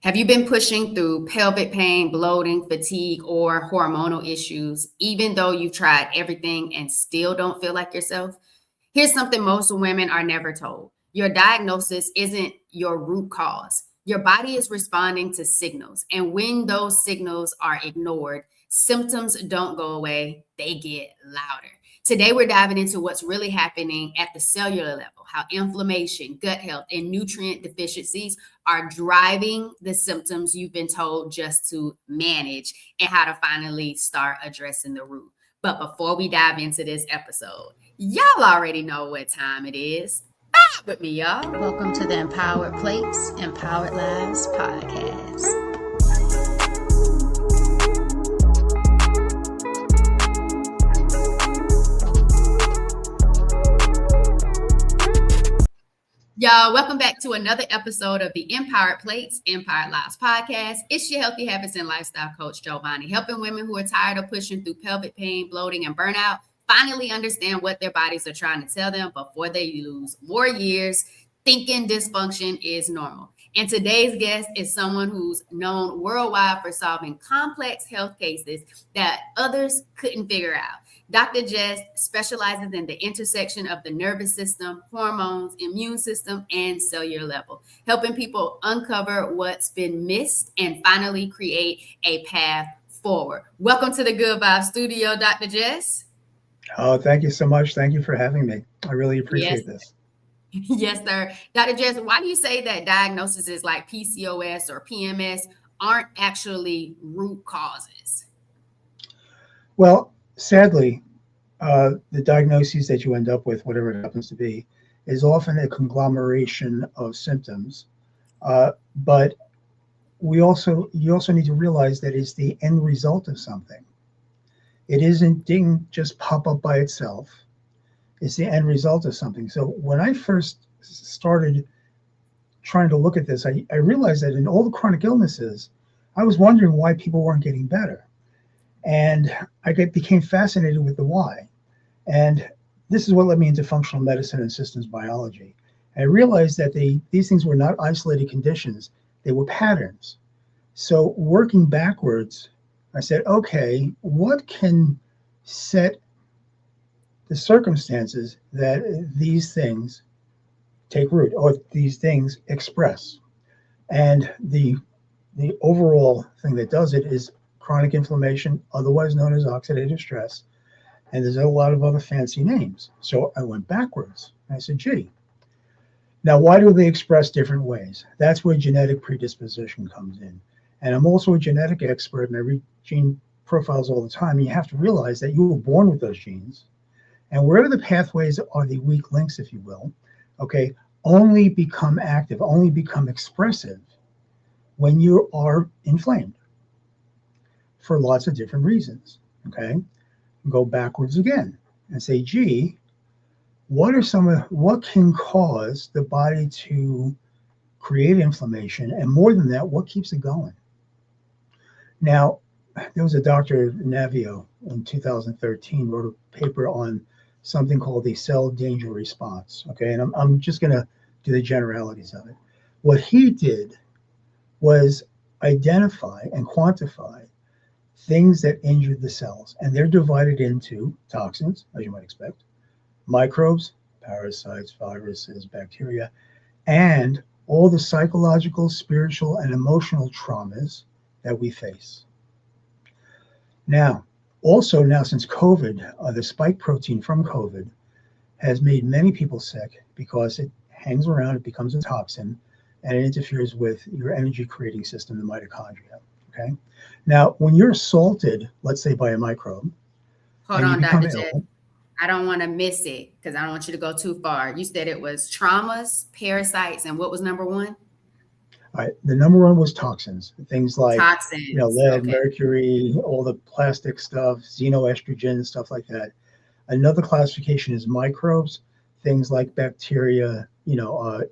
Have you been pushing through pelvic pain, bloating, fatigue, or hormonal issues, even though you've tried everything and still don't feel like yourself? Here's something most women are never told. Your diagnosis isn't your root cause. Your body is responding to signals. And when those signals are ignored, symptoms don't go away, they get louder. Today, we're diving into what's really happening at the cellular level, how inflammation, gut health, and nutrient deficiencies are driving the symptoms you've been told just to manage, and how to finally start addressing the root. But before we dive into this episode, y'all already know what time it is. Vibe with me, y'all. Welcome to the Empowered Plates, Empowered Lives podcast. Y'all, welcome back to another episode of the Empowered Plates, Empowered Lives podcast. It's your healthy habits and lifestyle coach, Jovonnie, helping women who are tired of pushing through pelvic pain, bloating, and burnout finally understand what their bodies are trying to tell them before they lose more years thinking dysfunction is normal. And today's guest is someone who's known worldwide for solving complex health cases that others couldn't figure out. Dr. Jess specializes in the intersection of the nervous system, hormones, immune system, and cellular level, helping people uncover what's been missed and finally create a path forward. Welcome to the Good Vibe Studio, Dr. Jess. Oh, thank you so much. Thank you for having me. I really appreciate this. Yes, sir. Dr. Jess, why do you say that diagnoses like PCOS or PMS aren't actually root causes? Well, sadly, the diagnoses that you end up with, whatever it happens to be, is often a conglomeration of symptoms. But you also need to realize that it's the end result of something. It didn't just pop up by itself. It's the end result of something. So when I first started trying to look at this, I realized that in all the chronic illnesses, I was wondering why people weren't getting better. And I became fascinated with the why. And this is what led me into functional medicine and systems biology. And I realized that these things were not isolated conditions, they were patterns. So working backwards, I said, okay, what can set the circumstances that these things take root or these things express? And the overall thing that does it is chronic inflammation, otherwise known as oxidative stress. And there's a lot of other fancy names. So I went backwards. I said, gee, now why do they express different ways? That's where genetic predisposition comes in. And I'm also a genetic expert, and I read gene profiles all the time. You have to realize that you were born with those genes. And wherever the pathways are the weak links, if you will, okay, only become active, only become expressive when you are inflamed for lots of different reasons, okay? Go backwards again and say, gee, what can cause the body to create inflammation? And more than that, what keeps it going? Now, there was a Dr. Navio in 2013 wrote a paper on something called the cell danger response, okay? And I'm just gonna do the generalities of it. What he did was identify and quantify things that injured the cells, and they're divided into toxins, as you might expect, microbes, parasites, viruses, bacteria, and all the psychological, spiritual, and emotional traumas that we face. Now, since COVID, the spike protein from COVID has made many people sick because it hangs around, it becomes a toxin, and it interferes with your energy creating system, the mitochondria. Okay. Now, when you're assaulted, let's say by a microbe, Hold on, Dr. Jess. I don't want to miss it because I don't want you to go too far. You said it was traumas, parasites, and what was number one? All right. The number one was toxins, things like toxins, lead, mercury, all the plastic stuff, xenoestrogen, stuff like that. Another classification is microbes, things like bacteria,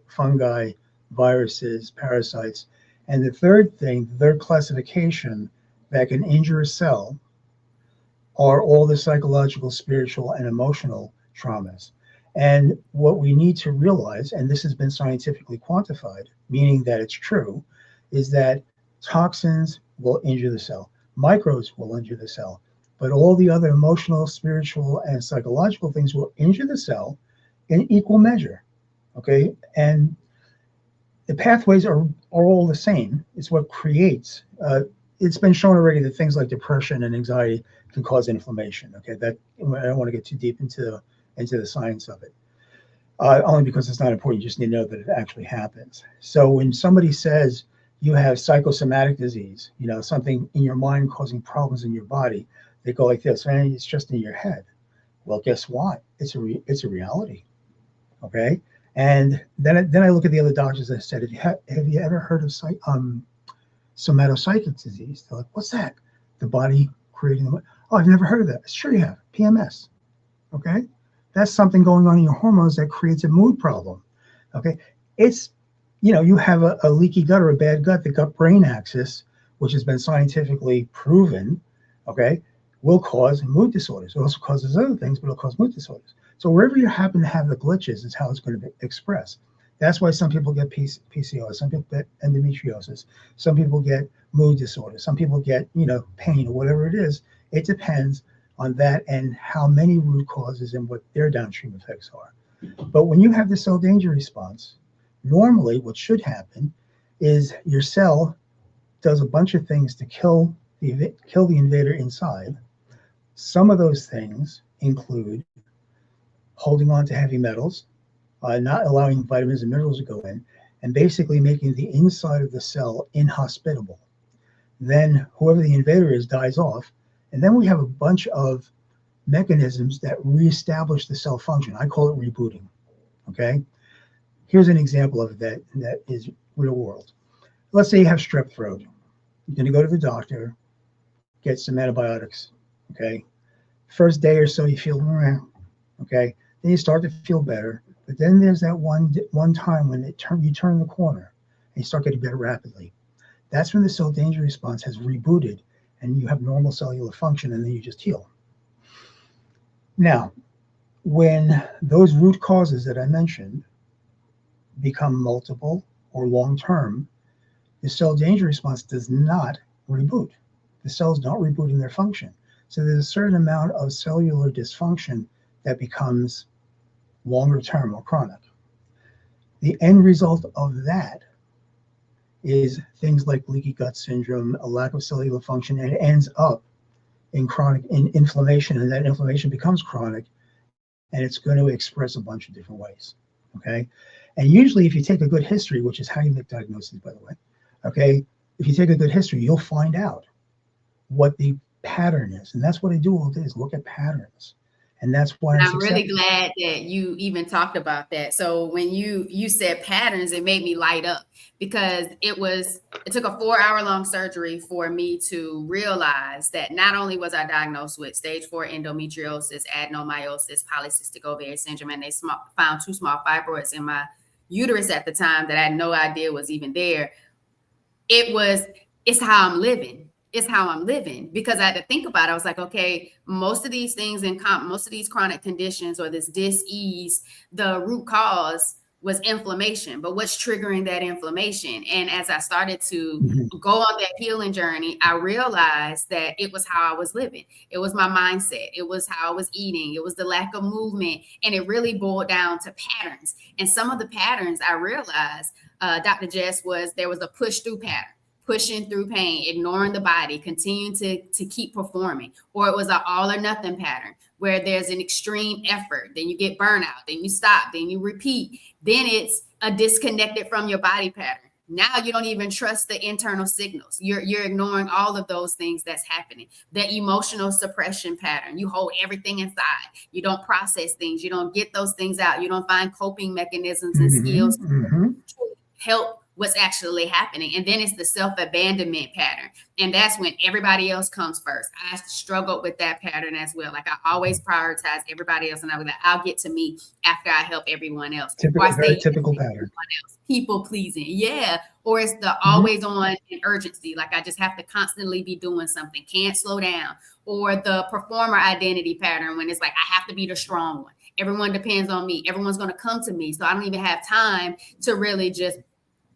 fungi, viruses, parasites. And the third classification that can injure a cell are all the psychological, spiritual, and emotional traumas. And what we need to realize, and this has been scientifically quantified, meaning that it's true, is that toxins will injure the cell, microbes will injure the cell, but all the other emotional, spiritual, and psychological things will injure the cell in equal measure. Okay, and the pathways are all the same. It's what creates. It's been shown already that things like depression and anxiety can cause inflammation. Okay, that I don't want to get too deep into the science of it, only because it's not important. You just need to know that it actually happens. So when somebody says you have psychosomatic disease, something in your mind causing problems in your body, they go like this, man, it's just in your head. Well, guess what? It's a reality. Okay. And then I look at the other doctors that said, have you ever heard of somatopsychic disease? They're like, what's that? The body creating the. Oh, I've never heard of that. Sure you have. PMS. Okay. That's something going on in your hormones that creates a mood problem. Okay. It's, you have a leaky gut or a bad gut, the gut-brain axis, which has been scientifically proven, okay, will cause mood disorders. It also causes other things, but it'll cause mood disorders. So wherever you happen to have the glitches is how it's going to express. That's why some people get PCOS, some people get endometriosis, some people get mood disorders, some people get, pain or whatever it is. It depends on that and how many root causes and what their downstream effects are. But when you have the cell danger response, normally what should happen is your cell does a bunch of things to kill the invader inside. Some of those things include holding on to heavy metals, not allowing vitamins and minerals to go in, and basically making the inside of the cell inhospitable. Then whoever the invader is dies off, and then we have a bunch of mechanisms that reestablish the cell function. I call it rebooting. Okay? Here's an example of that is real world. Let's say you have strep throat. You're going to go to the doctor, get some antibiotics. Okay? First day or so you feel, okay? Then you start to feel better. But then there's that one time when you turn the corner and you start getting better rapidly. That's when the cell danger response has rebooted and you have normal cellular function, and then you just heal. Now, when those root causes that I mentioned become multiple or long-term, the cell danger response does not reboot. The cells don't reboot in their function. So there's a certain amount of cellular dysfunction that becomes longer term or chronic. The end result of that is things like leaky gut syndrome, a lack of cellular function, and it ends up in inflammation, and that inflammation becomes chronic, and it's going to express a bunch of different ways. Okay. And usually if you take a good history, which is how you make diagnoses, by the way, okay, if you take a good history, you'll find out what the pattern is. And that's what I do all day, is look at patterns. And that's why I'm really glad that you even talked about that. So when you said patterns, it made me light up, because it took a 4-hour-long surgery for me to realize that not only was I diagnosed with stage 4 endometriosis, adenomyosis, polycystic ovarian syndrome, and they found 2 small fibroids in my uterus at the time that I had no idea was even there. It's how I'm living. It's how I'm living, because I had to think about it. I was like, okay, most of these things most of these chronic conditions or this dis-ease, the root cause was inflammation, but what's triggering that inflammation? And as I started to go on that healing journey, I realized that it was how I was living. It was my mindset. It was how I was eating. It was the lack of movement. And it really boiled down to patterns. And some of the patterns I realized, Dr. Jess, there was a push through pattern. Pushing through pain, ignoring the body, continuing to keep performing. Or it was an all or nothing pattern where there's an extreme effort, then you get burnout, then you stop, then you repeat. Then it's a disconnected from your body pattern. Now you don't even trust the internal signals. You're ignoring all of those things that's happening. The emotional suppression pattern. You hold everything inside. You don't process things. You don't get those things out. You don't find coping mechanisms and skills to help what's actually happening. And then it's the self-abandonment pattern. And that's when everybody else comes first. I struggled with that pattern as well. Like, I always prioritize everybody else, and I was like, I'll get to me after I help everyone else. Very typical pattern. People pleasing. Yeah. Or it's the always on in urgency. Like, I just have to constantly be doing something. Can't slow down. Or the performer identity pattern, when it's like, I have to be the strong one. Everyone depends on me. Everyone's going to come to me. So I don't even have time to really just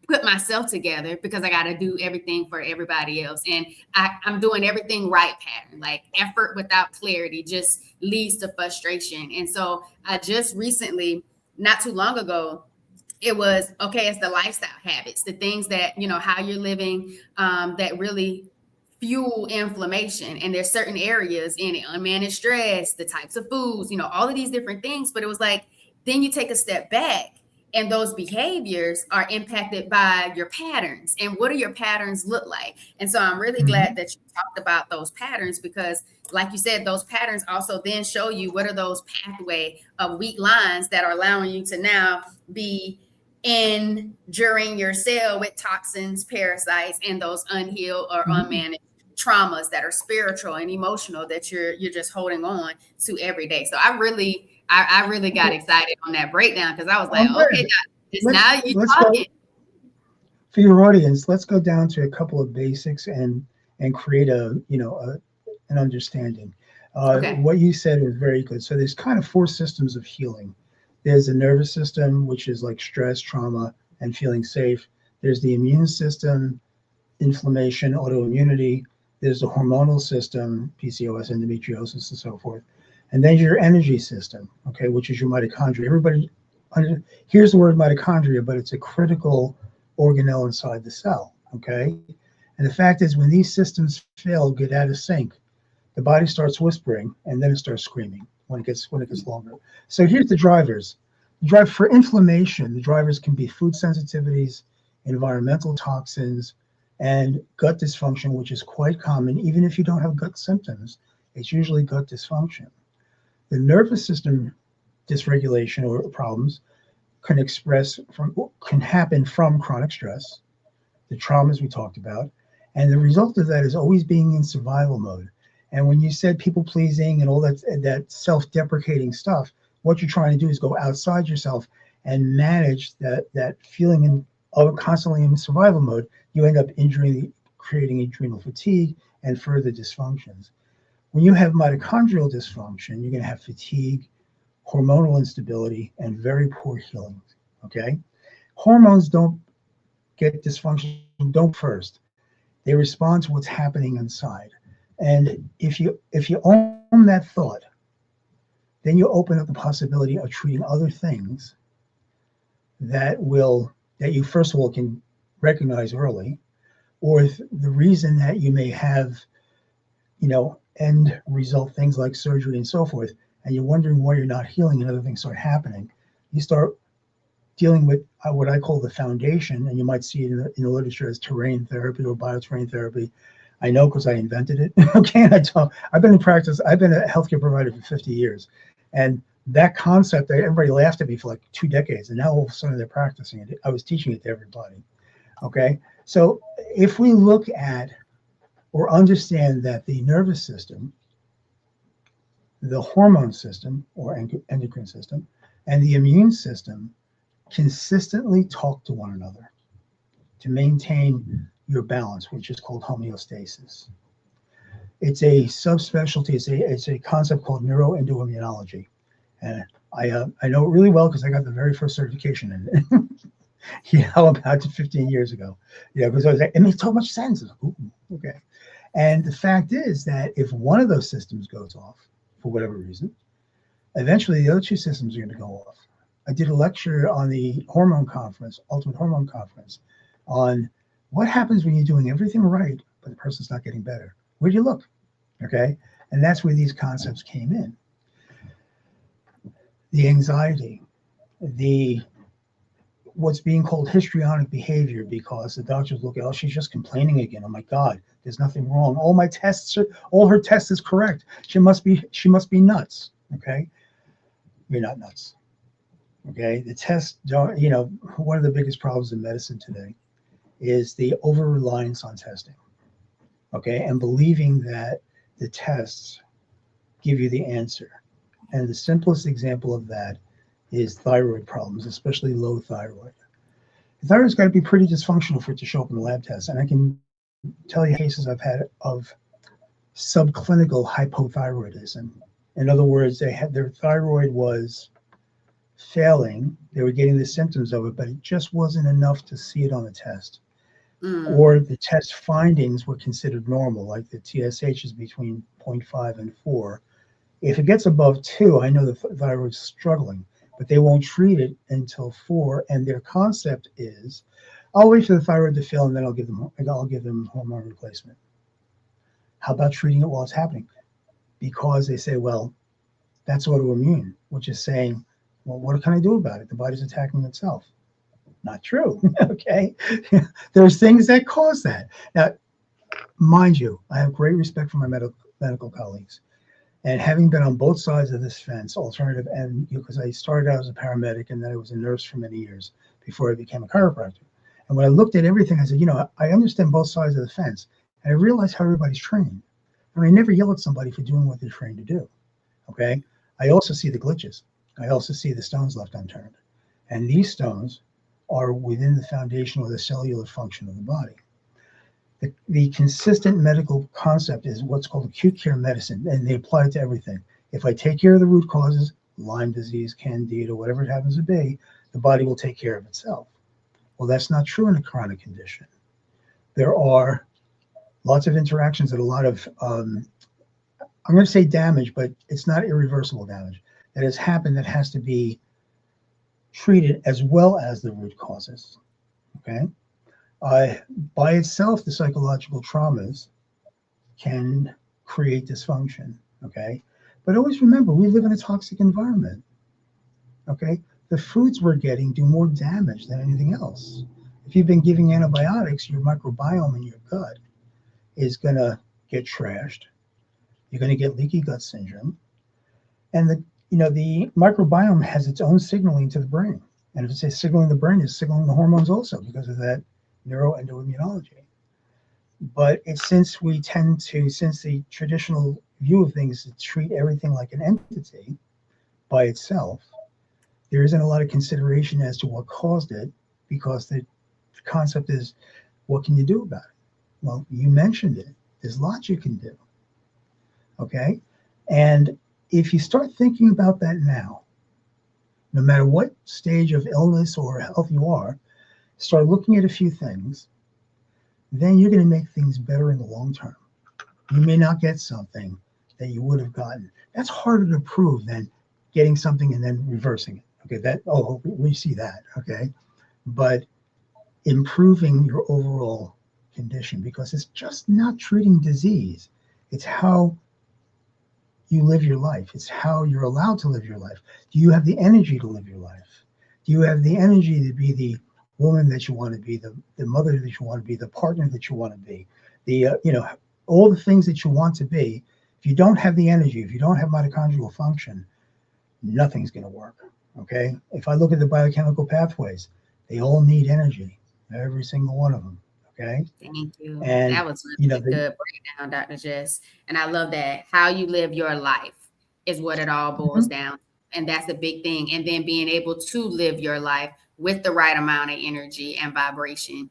put myself together because I got to do everything for everybody else. And I'm doing everything right pattern, like effort without clarity just leads to frustration. And so I just recently, not too long ago, it was, okay, it's the lifestyle habits, the things that, how you're living, that really fuel inflammation. And there's certain areas in it, unmanaged stress, the types of foods, all of these different things. But it was like, then you take a step back and those behaviors are impacted by your patterns. And what do your patterns look like? And so I'm really glad that you talked about those patterns, because like you said, those patterns also then show you what are those pathway of weak lines that are allowing you to now be injuring your cell with toxins, parasites, and those unhealed or unmanaged traumas that are spiritual and emotional that you're just holding on to every day. So I really got excited on that breakdown, because I was like, okay, now you're talking. For your audience, let's go down to a couple of basics and create an understanding. Okay. What you said was very good. So there's kind of 4 systems of healing. There's the nervous system, which is like stress, trauma, and feeling safe. There's the immune system, inflammation, autoimmunity. There's the hormonal system, PCOS, endometriosis, and so forth. And then your energy system, okay, which is your mitochondria. Everybody here's the word mitochondria, but it's a critical organelle inside the cell, okay? And the fact is, when these systems fail, get out of sync, the body starts whispering, and then it starts screaming when it gets longer. So here's the drivers. The drive for inflammation, the drivers can be food sensitivities, environmental toxins, and gut dysfunction, which is quite common. Even if you don't have gut symptoms, it's usually gut dysfunction. The nervous system dysregulation or problems can happen from chronic stress, the traumas we talked about, and the result of that is always being in survival mode. And when you said people pleasing and all that self-deprecating stuff, what you're trying to do is go outside yourself and manage that feeling of constantly in survival mode. You end up creating adrenal fatigue and further dysfunctions. When you have mitochondrial dysfunction, you're going to have fatigue, hormonal instability, and very poor healing. Okay, hormones don't get dysfunction. Don't first. They respond to what's happening inside. And if you own that thought, then you open up the possibility of treating other things that you first of all can recognize early, or if the reason that you may have, end result things like surgery and so forth, and you're wondering why you're not healing and other things start happening, you start dealing with what I call the foundation, and you might see it in the literature as terrain therapy or bioterrain therapy. I know because I invented it. Okay, I've been in practice. I've been a healthcare provider for 50 years. And that concept, everybody laughed at me for like 2 decades, and now all of a sudden they're practicing it. I was teaching it to everybody. Okay, so if we look at or understand that the nervous system, the hormone system or endocrine system, and the immune system consistently talk to one another to maintain your balance, which is called homeostasis. It's a subspecialty. It's a concept called neuroendoimmunology, and I know it really well because I got the very first certification in it. About 15 years ago. Because I was like, it makes so much sense. Ooh, okay, and the fact is that if one of those systems goes off for whatever reason, eventually the other 2 systems are going to go off. I did a lecture on the hormone conference, Ultimate Hormone Conference, on what happens when you're doing everything right, but the person's not getting better. Where do you look? Okay. And that's where these concepts came in. The anxiety, what's being called histrionic behavior, because the doctors look at, oh, she's just complaining again. Oh my God, there's nothing wrong. All her tests is correct. She must be nuts. Okay. You're not nuts. Okay. The tests don't, one of the biggest problems in medicine today is the over-reliance on testing. Okay. And believing that the tests give you the answer. And the simplest example of that is thyroid problems, especially low thyroid. The thyroid's got to be pretty dysfunctional for it to show up in the lab test. And I can tell you cases I've had of subclinical hypothyroidism. In other words, their thyroid was failing. They were getting the symptoms of it, but it just wasn't enough to see it on the test. Mm. Or the test findings were considered normal, like the TSH is between 0.5 and 4. If it gets above 2, I know the thyroid's struggling, but they won't treat it until 4. And their concept is, I'll wait for the thyroid to fail, and then I'll give them hormone replacement. How about treating it while it's happening? Because they say, well, that's autoimmune, which is saying, well, what can I do about it? The body's attacking itself. Not true. Okay. There's things that cause that. Now, mind you, I have great respect for my medical colleagues. And having been on both sides of this fence, alternative, and because I started out as a paramedic and then I was a nurse for many years before I became a chiropractor. And when I looked at everything, I said, I understand both sides of the fence. And I realized how everybody's trained. And I never yell at somebody for doing what they're trained to do. Okay. I also see the glitches. I also see the stones left unturned. And these stones are within the foundation or the cellular function of the body. The consistent medical concept is what's called acute care medicine, and they apply it to everything. If I take care of the root causes, Lyme disease, candida, whatever it happens to be, the body will take care of itself. Well, that's not true in a chronic condition. There are lots of interactions and a lot of, I'm going to say damage, but it's not irreversible damage that has happened that has to be treated as well as the root causes. Okay. By itself, the psychological traumas can create dysfunction. Okay. But always remember, we live in a toxic environment. Okay. The foods we're getting do more damage than anything else. If you've been giving antibiotics, your microbiome in your gut is going to get trashed. You're going to get leaky gut syndrome. And the microbiome has its own signaling to the brain. And if it's signaling the brain, it's signaling the hormones also because of that neuroendoimmunology. But since the traditional view of things is to treat everything like an entity by itself, there isn't a lot of consideration as to what caused it, because the concept is, what can you do about it? Well, you mentioned it. There's lots you can do. Okay? And if you start thinking about that now, no matter what stage of illness or health you are, start looking at a few things, then you're going to make things better in the long term. You may not get something that you would have gotten. That's harder to prove than getting something and then reversing it. Okay, we see that. Okay, but improving your overall condition, because it's just not treating disease. It's how you live your life. It's how you're allowed to live your life. Do you have the energy to live your life? Do you have the energy to be the woman that you want to be, the mother that you want to be, the partner that you want to be, all the things that you want to be? If you don't have the energy, if you don't have mitochondrial function, nothing's going to work. Okay. If I look at the biochemical pathways, they all need energy, every single one of them. Okay. Thank you. And that was really good breakdown, Dr. Jess. And I love that. How you live your life is what it all boils down. And that's a big thing. And then being able to live your life with the right amount of energy and vibration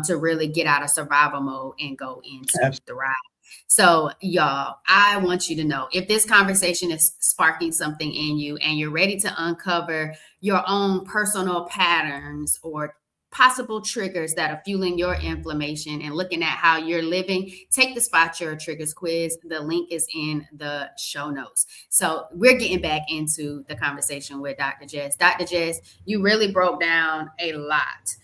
to really get out of survival mode and go into the ride. So y'all, I want you to know, if this conversation is sparking something in you and you're ready to uncover your own personal patterns or possible triggers that are fueling your inflammation and looking at how you're living, take the Spot Your Triggers quiz. The link is in the show notes. So we're getting back into the conversation with Dr. Jess. Dr. Jess, you really broke down a lot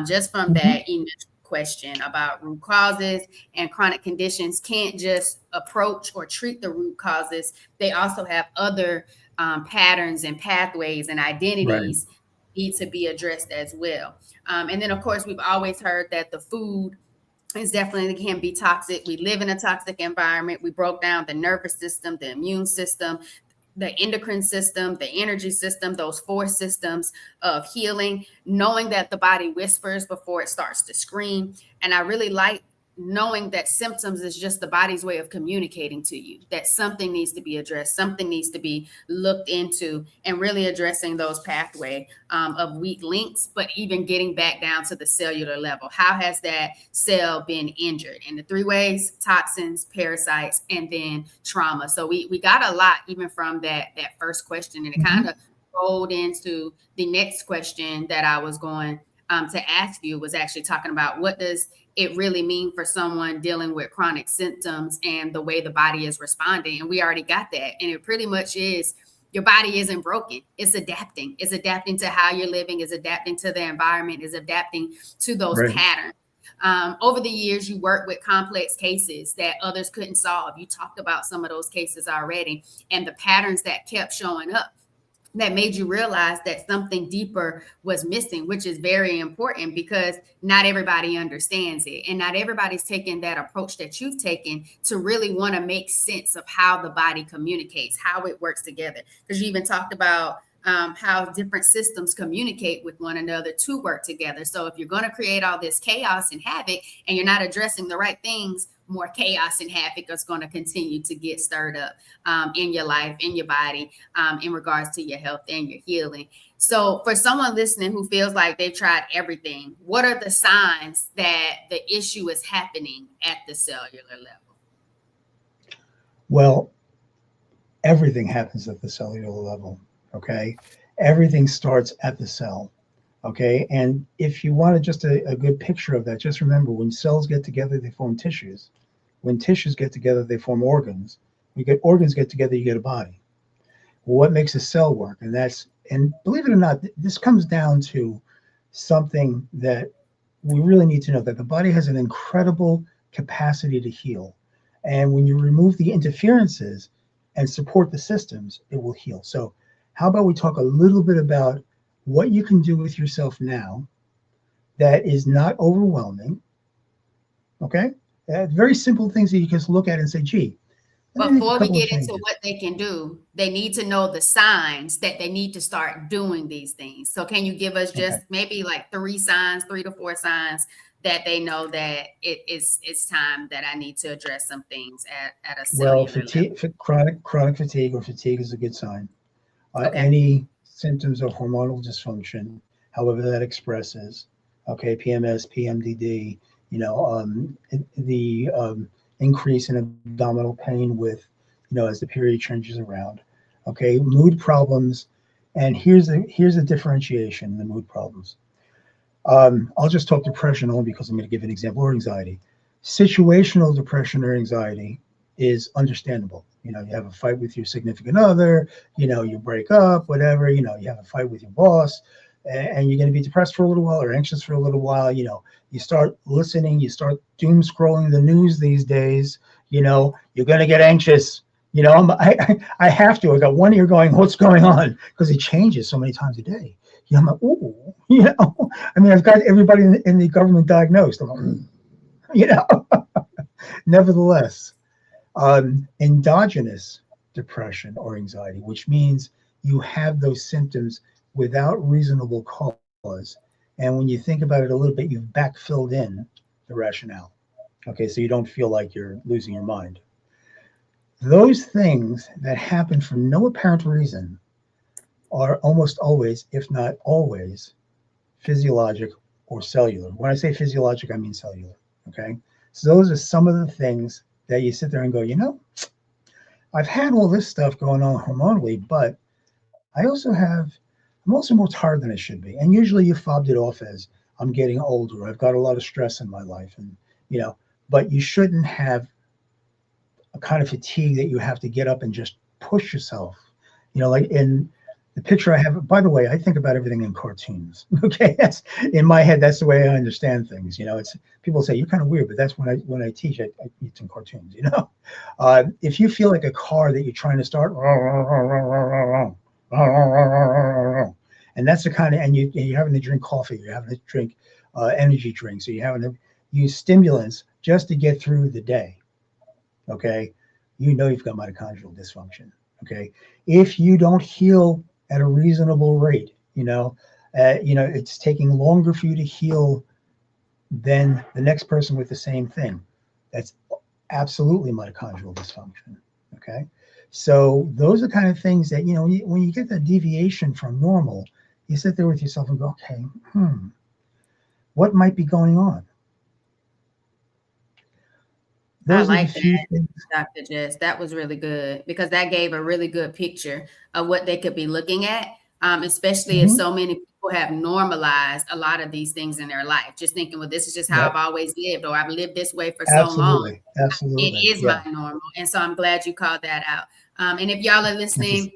just from that initial question about root causes, and chronic conditions can't just approach or treat the root causes. They also have other patterns and pathways and identities need to be addressed as well. And then, of course, we've always heard that the food is definitely can be toxic. We live in a toxic environment. We broke down the nervous system, the immune system, the endocrine system, the energy system, those 4 systems of healing, knowing that the body whispers before it starts to scream. And I really like knowing that symptoms is just the body's way of communicating to you that something needs to be addressed, something needs to be looked into, and really addressing those pathway of weak links, but even getting back down to the cellular level. How has that cell been injured? In the 3 ways: toxins, parasites, and then trauma. So we got a lot even from that first question, and it kind of rolled into the next question that I was going to ask you, was actually talking about what does it really mean for someone dealing with chronic symptoms and the way the body is responding. And we already got that. And it pretty much is, your body isn't broken. It's adapting. It's adapting to how you're living. It's adapting to the environment. It's adapting to those Right. patterns. Over the years, you work with complex cases that others couldn't solve. You talked about some of those cases already, and the patterns that kept showing up that made you realize that something deeper was missing, which is very important because not everybody understands it. And not everybody's taking that approach that you've taken to really want to make sense of how the body communicates, how it works together. Because you even talked about how different systems communicate with one another to work together. So if you're going to create all this chaos and havoc and you're not addressing the right things, more chaos and havoc is going to continue to get stirred up in your life, in your body, in regards to your health and your healing. So for someone listening who feels like they've tried everything, what are the signs that the issue is happening at the cellular level? Well, everything happens at the cellular level. Okay. Everything starts at the cell. Okay. And if you wanted just a good picture of that, just remember when cells get together, they form tissues. When tissues get together, they form organs. You get organs get together, you get a body. Well, what makes a cell work? And believe it or not, this comes down to something that we really need to know, that the body has an incredible capacity to heal. And when you remove the interferences and support the systems, it will heal. So how about we talk a little bit about what you can do with yourself now that is not overwhelming, okay? Very simple things that you can look at and say, gee, let me make a Before we couple of get into changes. what they can do, they need to know the signs that they need to start doing these things. So can you give us just maybe like 3 to 4 signs that they know that it's time that I need to address some things at a Well, cellular fatigue, chronic fatigue or fatigue is a good sign. level? Okay. Any symptoms of hormonal dysfunction, however that expresses, okay, PMS, PMDD, the increase in abdominal pain with, as the period changes around, okay, mood problems, and here's a differentiation in the mood problems. I'll just talk depression only because I'm going to give an example, or anxiety. Situational depression or anxiety is understandable. You have a fight with your significant other, you break up, whatever, you have a fight with your boss, and you're going to be depressed for a little while or anxious for a little while. You start listening, you start doom scrolling the news these days, you're going to get anxious. I have to. I got one ear going, what's going on? Because it changes so many times a day. I'm like, ooh, I've got everybody in the government diagnosed. I'm like, nevertheless, endogenous depression or anxiety, which means you have those symptoms without reasonable cause. And when you think about it a little bit, you've backfilled in the rationale. Okay, so you don't feel like you're losing your mind. Those things that happen for no apparent reason are almost always, if not always, physiologic or cellular. When I say physiologic, I mean cellular. Okay, so those are some of the things that you sit there and go, I've had all this stuff going on hormonally, but I'm also more tired than I should be. And usually you fobbed it off as I'm getting older. I've got a lot of stress in my life. And, but you shouldn't have a kind of fatigue that you have to get up and just push yourself. Like in the picture I have, by the way, I think about everything in cartoons. Okay. That's in my head. That's the way I understand things. It's people say you're kind of weird, but that's when I teach, I use some cartoons, if you feel like a car that you're trying to start, and that's the kind of, and you're having to drink coffee, you're having to drink energy drinks, so you're having to use stimulants just to get through the day. Okay. You've got mitochondrial dysfunction. Okay. If you don't heal at a reasonable rate, it's taking longer for you to heal than the next person with the same thing. That's absolutely mitochondrial dysfunction. Okay. So those are kind of things that, when you get that deviation from normal, you sit there with yourself and go, okay, what might be going on? I like that, Dr. Jess. That was really good because that gave a really good picture of what they could be looking at. especially if so many people have normalized a lot of these things in their life, just thinking, well, this is just how Yep. I've always lived, or I've lived this way for so long. Absolutely. It Absolutely. is Yeah. my normal. And so I'm glad you called that out. And if y'all are listening,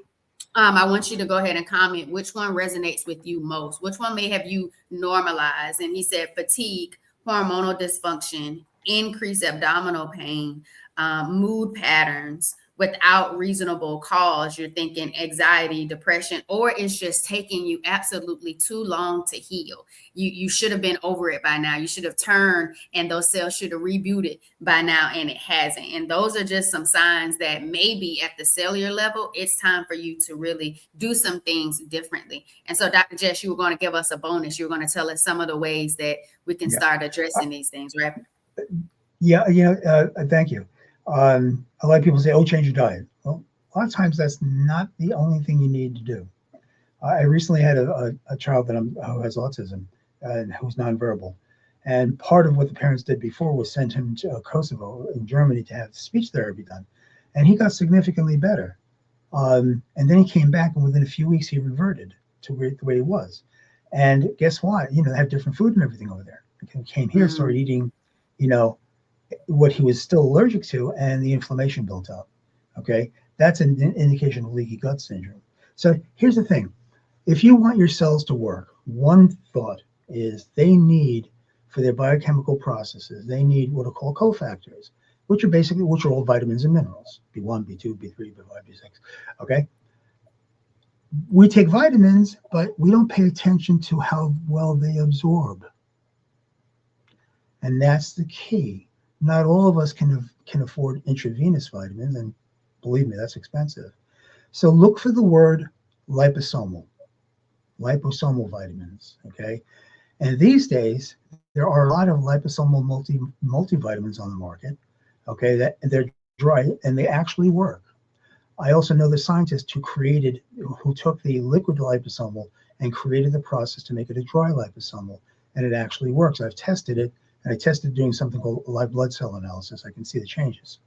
I want you to go ahead and comment which one resonates with you most. Which one may have you normalized? And he said fatigue, hormonal dysfunction, increased abdominal pain, mood patterns without reasonable cause. You're thinking anxiety, depression, or it's just taking you absolutely too long to heal. You should have been over it by now. You should have turned and those cells should have rebooted by now, and it hasn't. And those are just some signs that maybe at the cellular level, it's time for you to really do some things differently. And so, Dr. Jess, you were going to give us a bonus. You were going to tell us some of the ways that we can start addressing these things, right? Yeah, thank you. A lot of people say, "Oh, change your diet." Well, a lot of times that's not the only thing you need to do. I recently had a child who has autism and who's nonverbal, and part of what the parents did before was send him to Kosovo in Germany to have speech therapy done, and he got significantly better. And then he came back, and within a few weeks, he reverted to the way he was. And guess what? They have different food and everything over there. He came here, started eating, what he was still allergic to, and the inflammation built up. Okay, that's an indication of leaky gut syndrome. So here's the thing: if you want your cells to work, one thought is they need, for their biochemical processes, they need what are called cofactors, which are all vitamins and minerals: B1, B2, B3, B5, B6. Okay, we take vitamins, but we don't pay attention to how well they absorb, and that's the key. Not all of us can afford intravenous vitamins, and believe me, that's expensive. So look for the word liposomal vitamins, okay? And these days, there are a lot of liposomal multivitamins on the market, okay, that they're dry and they actually work. I also know the scientist who took the liquid liposomal and created the process to make it a dry liposomal, and it actually works. I've tested it. And I tested doing something called live blood cell analysis. I can see the changes.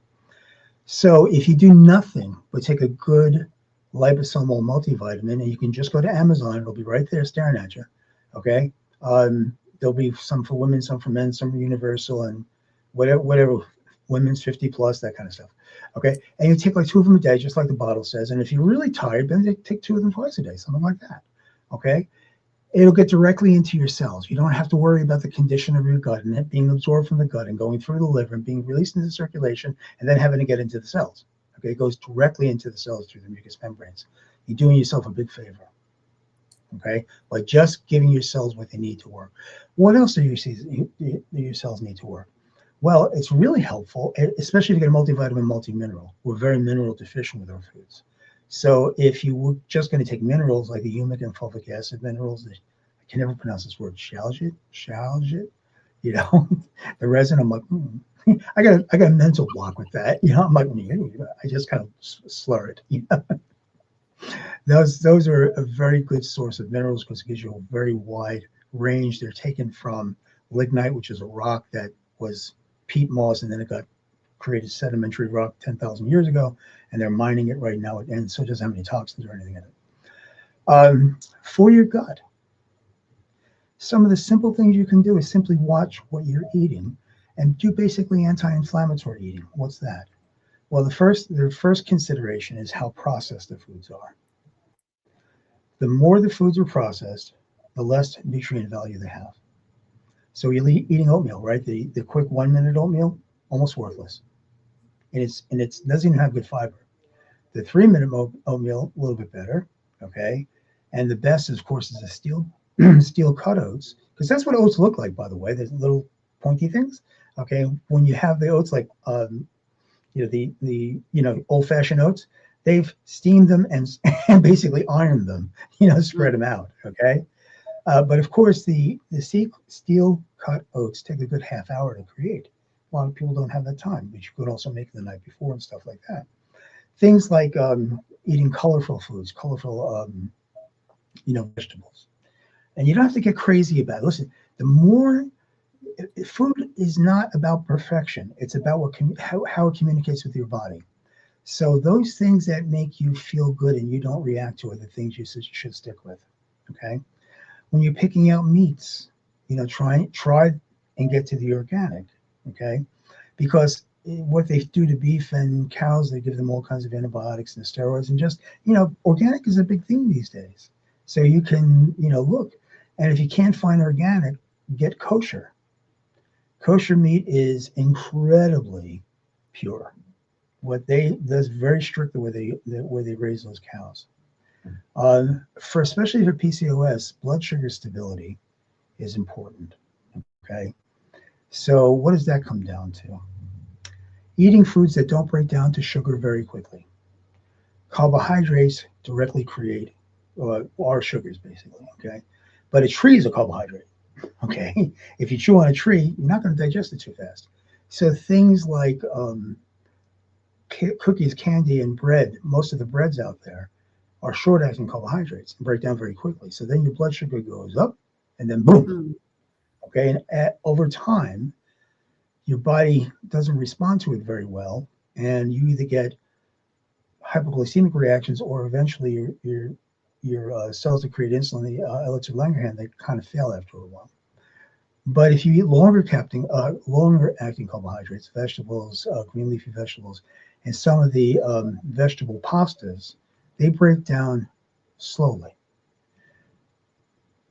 So if you do nothing but take a good liposomal multivitamin, and you can just go to Amazon, it'll be right there staring at you. Okay. There'll be some for women, some for men, some for universal, and whatever women's 50 plus, that kind of stuff. Okay. And you take like 2 of them a day, just like the bottle says. And if you're really tired, then take 2 of them twice a day, something like that. Okay. It'll get directly into your cells. You don't have to worry about the condition of your gut and it being absorbed from the gut and going through the liver and being released into circulation and then having to get into the cells. Okay, it goes directly into the cells through the mucous membranes. You're doing yourself a big favor, okay, by just giving your cells what they need to work. What else do your cells need to work? Well, it's really helpful, especially if you get a multivitamin, multi-mineral. We're very mineral deficient with our foods. So if you were just going to take minerals like the humic and fulvic acid minerals, I can never pronounce this word, shalgit, the resin, I'm like, I got a mental block with that. I'm like, I just kind of slur it. Those are a very good source of minerals because it gives you a very wide range. They're taken from lignite, which is a rock that was peat moss, and then it got created sedimentary rock 10,000 years ago, and they're mining it right now, and so it doesn't have any toxins or anything in it. For your gut, some of the simple things you can do is simply watch what you're eating and do basically anti-inflammatory eating. What's that? Well, the first consideration is how processed the foods are. The more the foods are processed, the less nutrient value they have. So you're eating oatmeal, right? The quick 1-minute oatmeal, almost worthless. And it doesn't even have good fiber. The 3-minute oatmeal, a little bit better, okay? And the best, of course, is the steel cut oats, because that's what oats look like, by the way. There's little pointy things, okay? When you have the oats, like the old-fashioned oats, they've steamed them and basically ironed them, spread them out, okay? But of course, the steel cut oats take a good half hour to create. A lot of people don't have that time, but you could also make it the night before and stuff like that. Things like eating colorful foods, colorful, vegetables. And you don't have to get crazy about it. Listen, food is not about perfection. It's about how it communicates with your body. So those things that make you feel good and you don't react to are the things you should stick with. Okay. When you're picking out meats, try and get to the organic. Okay. Because what they do to beef and cows, they give them all kinds of antibiotics and steroids, and just, organic is a big thing these days. So you can, look, and if you can't find organic, get kosher. Kosher meat is incredibly pure. That's very strict the way they raise those cows. Especially for PCOS, blood sugar stability is important. Okay, so what does that come down to? Eating foods that don't break down to sugar very quickly. Carbohydrates directly create our sugars, basically. Okay, but a tree is a carbohydrate. Okay, if you chew on a tree, you're not going to digest it too fast. So things like cookies, candy, and bread, most of the breads out there are short-acting carbohydrates and break down very quickly. So then your blood sugar goes up, and then boom. Okay, and over time, your body doesn't respond to it very well, and you either get hypoglycemic reactions, or eventually your cells that create insulin, the Ehlers-Danlos, they kind of fail after a while. But if you eat longer acting carbohydrates, vegetables, green leafy vegetables, and some of the vegetable pastas, they break down slowly.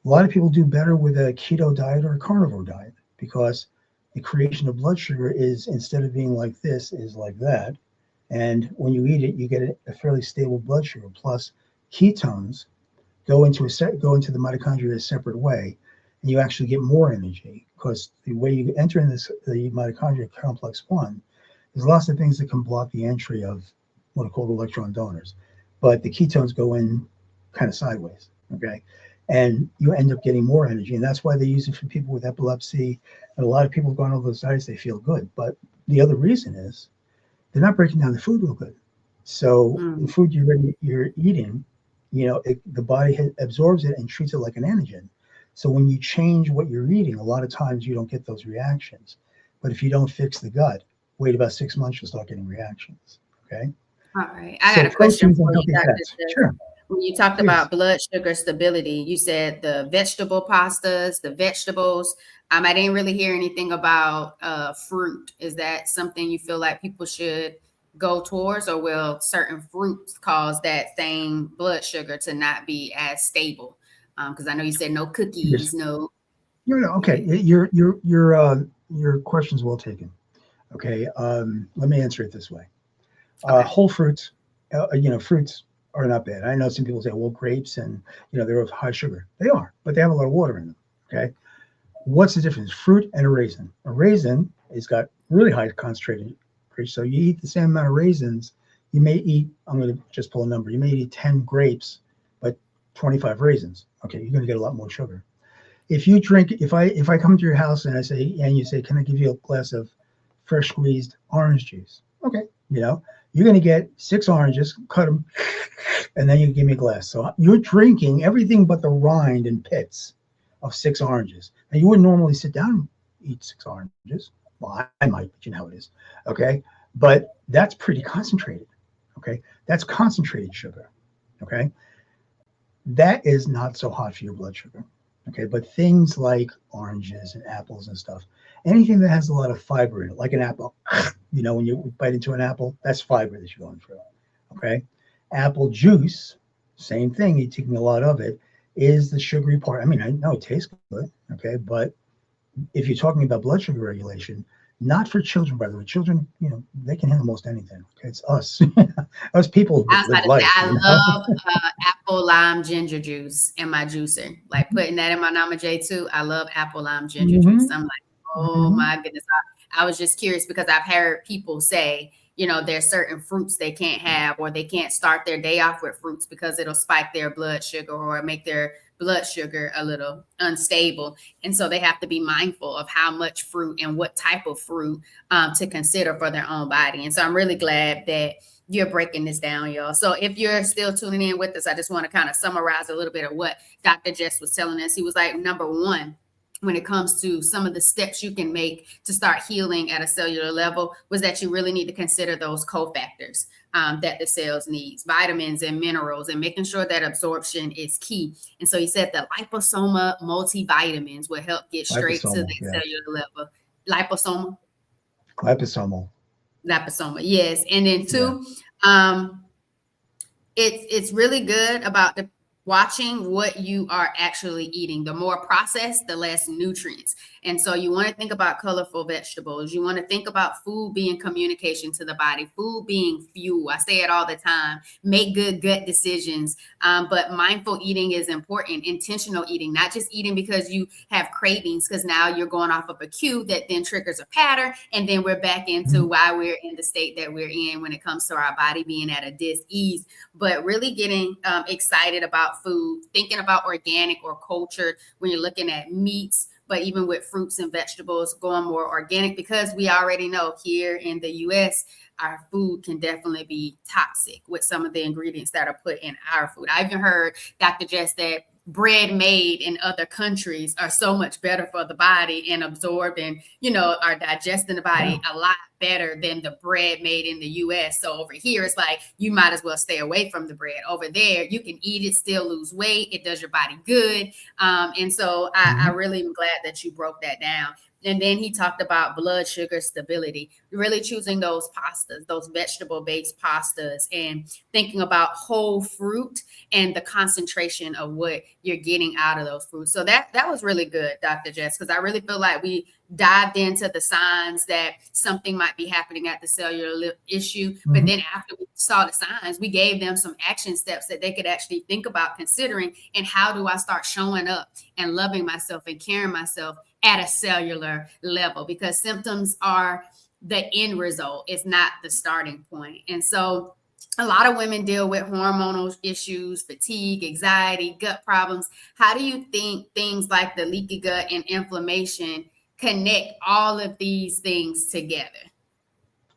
A lot of people do better with a keto diet or a carnivore diet because the creation of blood sugar is, instead of being like this, is like that. And when you eat it, you get a fairly stable blood sugar. Plus, ketones go into the mitochondria a separate way, and you actually get more energy because the way you enter in the mitochondria complex 1, there's lots of things that can block the entry of what are called electron donors, but the ketones go in kind of sideways. Okay, and you end up getting more energy, and that's why they use it for people with epilepsy. And a lot of people have gone over those diets; they feel good. But the other reason is they're not breaking down the food real good. So the food you're eating, the body absorbs it and treats it like an antigen. So when you change what you're eating, a lot of times you don't get those reactions. But if you don't fix the gut, wait about 6 months, you'll start getting reactions. Okay. All right. I got a question for you, Dr. Jess. Sure. When you talked Please. about blood sugar stability, you said the vegetable pastas, the vegetables. I didn't really hear anything about fruit. Is that something you feel like people should go towards, or will certain fruits cause that same blood sugar to not be as stable? Because I know you said no cookies, no. No. Okay. Your question's well taken. Okay. Let me answer it this way. Okay. Whole fruits, fruits are not bad. I know some people say, well, grapes and, they're of high sugar. They are, but they have a lot of water in them. Okay. What's the difference? Fruit and a raisin. A raisin has got really high concentrated. So you eat the same amount of raisins. You may eat, I'm going to just pull a number. You may eat 10 grapes, but 25 raisins. Okay. You're going to get a lot more sugar. If you drink, if I come to your house and you say, can I give you a glass of fresh squeezed orange juice? Okay. You're going to get 6 oranges, cut them, and then you give me a glass. So you're drinking everything but the rind and pits of 6 oranges. Now, you wouldn't normally sit down and eat 6 oranges. Well, I might, but you know how it is. Okay. But that's pretty concentrated. Okay. That's concentrated sugar. Okay. That is not so hot for your blood sugar. Okay. But things like oranges and apples and stuff, anything that has a lot of fiber in it, like an apple, when you bite into an apple, that's fiber that you're going through. Okay. Apple juice, same thing. You're taking a lot of it, is the sugary part. I mean, I know it tastes good. Okay. But if you're talking about blood sugar regulation, not for children, by the way, children, they can handle most anything. Okay. It's us, us people who live life. I love apple lime ginger juice in my juicer. Like putting that in my Nama J too. I love apple lime ginger juice. I'm like, oh my goodness. I was just curious because I've heard people say, there's certain fruits they can't have, or they can't start their day off with fruits because it'll spike their blood sugar or make their blood sugar a little unstable. And so they have to be mindful of how much fruit and what type of fruit to consider for their own body. And so I'm really glad that you're breaking this down, y'all. So if you're still tuning in with us, I just want to kind of summarize a little bit of what Dr. Jess was telling us. He was like, number one, when it comes to some of the steps you can make to start healing at a cellular level was that you really need to consider those cofactors that the cells needs, vitamins and minerals, and making sure that absorption is key. And so he said the liposoma multivitamins will help get straight to the cellular level. Liposoma? Liposoma, yes. And then two, it's really good about watching what you are actually eating. The more processed, the less nutrients. And so you want to think about colorful vegetables. You want to think about food being communication to the body, food being fuel. I say it all the time. Make good gut decisions. But mindful eating is important. Intentional eating, not just eating because you have cravings, because now you're going off of a cue that then triggers a pattern. And then we're back into why we're in the state that we're in when it comes to our body being at a dis-ease. But really getting excited about food, thinking about organic or cultured when you're looking at meats, but even with fruits and vegetables, going more organic, because we already know here in the US, our food can definitely be toxic with some of the ingredients that are put in our food. I even heard, Dr. Jess, that bread made in other countries are so much better for the body and absorbing, are digesting the body a lot better than the bread made in the US. So over here, it's like, you might as well stay away from the bread. Over there, you can eat it, still lose weight. It does your body good. And so I really am glad that you broke that down. And then he talked about blood sugar stability, really choosing those pastas, those vegetable-based pastas, and thinking about whole fruit and the concentration of what you're getting out of those fruits. So that was really good, Dr. Jess, because I really feel like we dived into the signs that something might be happening at the cellular issue. But then after we saw the signs, we gave them some action steps that they could actually think about considering. And how do I start showing up and loving myself and caring myself at a cellular level? Because symptoms are the end result. It's not the starting point. And so a lot of women deal with hormonal issues, fatigue, anxiety, gut problems. How do you think things like the leaky gut and inflammation connect all of these things together?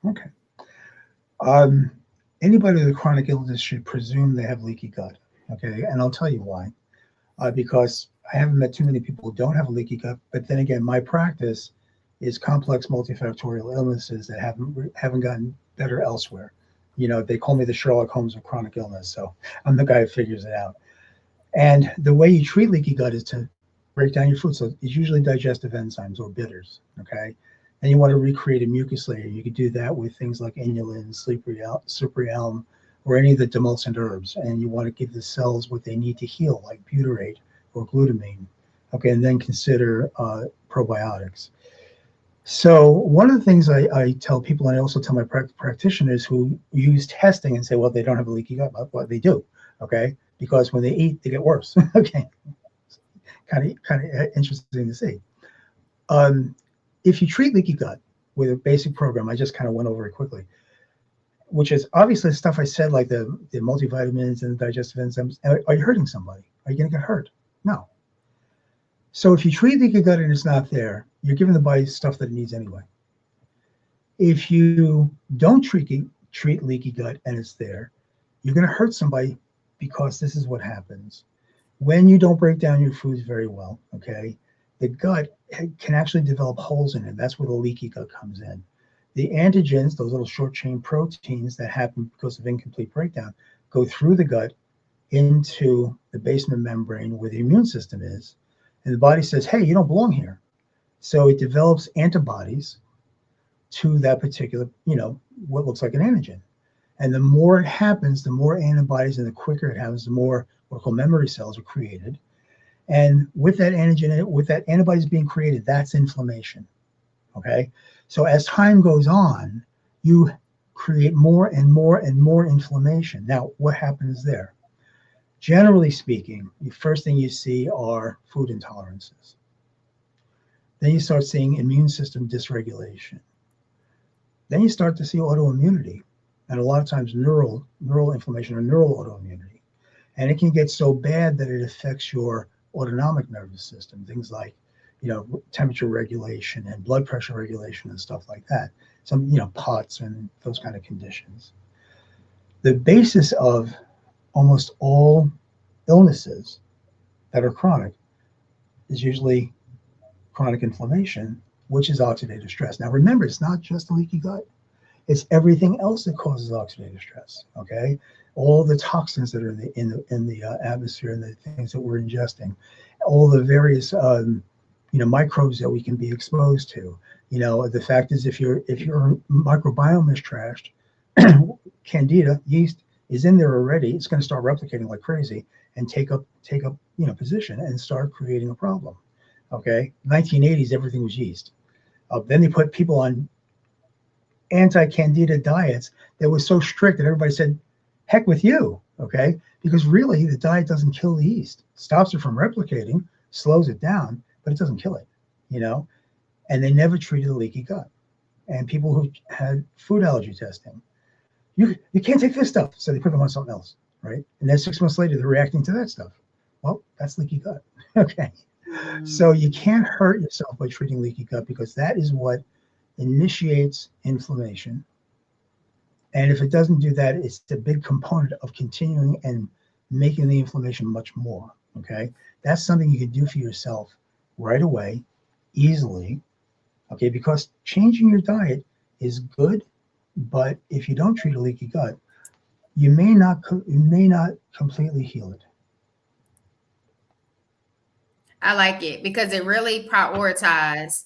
Okay. Anybody with chronic illness should presume they have leaky gut. Okay. And I'll tell you why. Because I haven't met too many people who don't have a leaky gut. But then again, my practice is complex multifactorial illnesses that haven't gotten better elsewhere. They call me the Sherlock Holmes of chronic illness. So I'm the guy who figures it out. And the way you treat leaky gut is to break down your food. So it's usually digestive enzymes or bitters. Okay. And you want to recreate a mucus layer. You could do that with things like inulin, cyprium, or any of the demulcent herbs. And you want to give the cells what they need to heal, like butyrate or glutamine. Okay. And then consider probiotics. So one of the things I tell people, and I also tell my practitioners who use testing and say, well, they don't have a leaky gut. Well, they do. Okay. Because when they eat, they get worse. Okay. Kind of interesting to see. If you treat leaky gut with a basic program, I just kind of went over it quickly, which is obviously the stuff I said, like the multivitamins and the digestive enzymes. Are you hurting somebody? Are you going to get hurt? No. So if you treat leaky gut and it's not there, you're giving the body stuff that it needs anyway. If you don't treat leaky gut and it's there, you're going to hurt somebody, because this is what happens. When you don't break down your foods very well, okay, the gut can actually develop holes in it. That's where the leaky gut comes in. The antigens, those little short chain proteins that happen because of incomplete breakdown, go through the gut into the basement membrane where the immune system is. And the body says, hey, you don't belong here. So it develops antibodies to that particular, what looks like an antigen. And the more it happens, the more antibodies, and the quicker it happens, the more what we call memory cells are created. And with that antigen, with that antibodies being created, that's inflammation. Okay. So as time goes on, you create more and more and more inflammation. Now, what happens there? Generally speaking, the first thing you see are food intolerances. Then you start seeing immune system dysregulation. Then you start to see autoimmunity, and a lot of times neural inflammation or neural autoimmunity. And it can get so bad that it affects your autonomic nervous system, things like, temperature regulation and blood pressure regulation and stuff like that. Some, POTS and those kind of conditions. The basis of almost all illnesses that are chronic is usually chronic inflammation, which is oxidative stress. Now, remember, it's not just the leaky gut. It's everything else that causes oxidative stress. Okay, all the toxins that are in the atmosphere and the things that we're ingesting, all the various microbes that we can be exposed to. The fact is, if your microbiome is trashed, candida yeast is in there already. It's going to start replicating like crazy and take up position and start creating a problem. Okay, 1980s, everything was yeast. Then they put people on anti-candida diets that was so strict that everybody said, heck with you, okay? Because really the diet doesn't kill the yeast. It stops it from replicating, slows it down, but it doesn't kill it, And they never treated the leaky gut. And people who had food allergy testing, you can't take this stuff. So they put them on something else, right? And then 6 months later, they're reacting to that stuff. Well, that's leaky gut, okay? So you can't hurt yourself by treating leaky gut, because that is what initiates inflammation. And if it doesn't do that, it's a big component of continuing and making the inflammation much more. Okay, that's something you can do for yourself right away, easily. Okay, because changing your diet is good, but if you don't treat a leaky gut, you may not completely heal it. I like it because it really prioritizes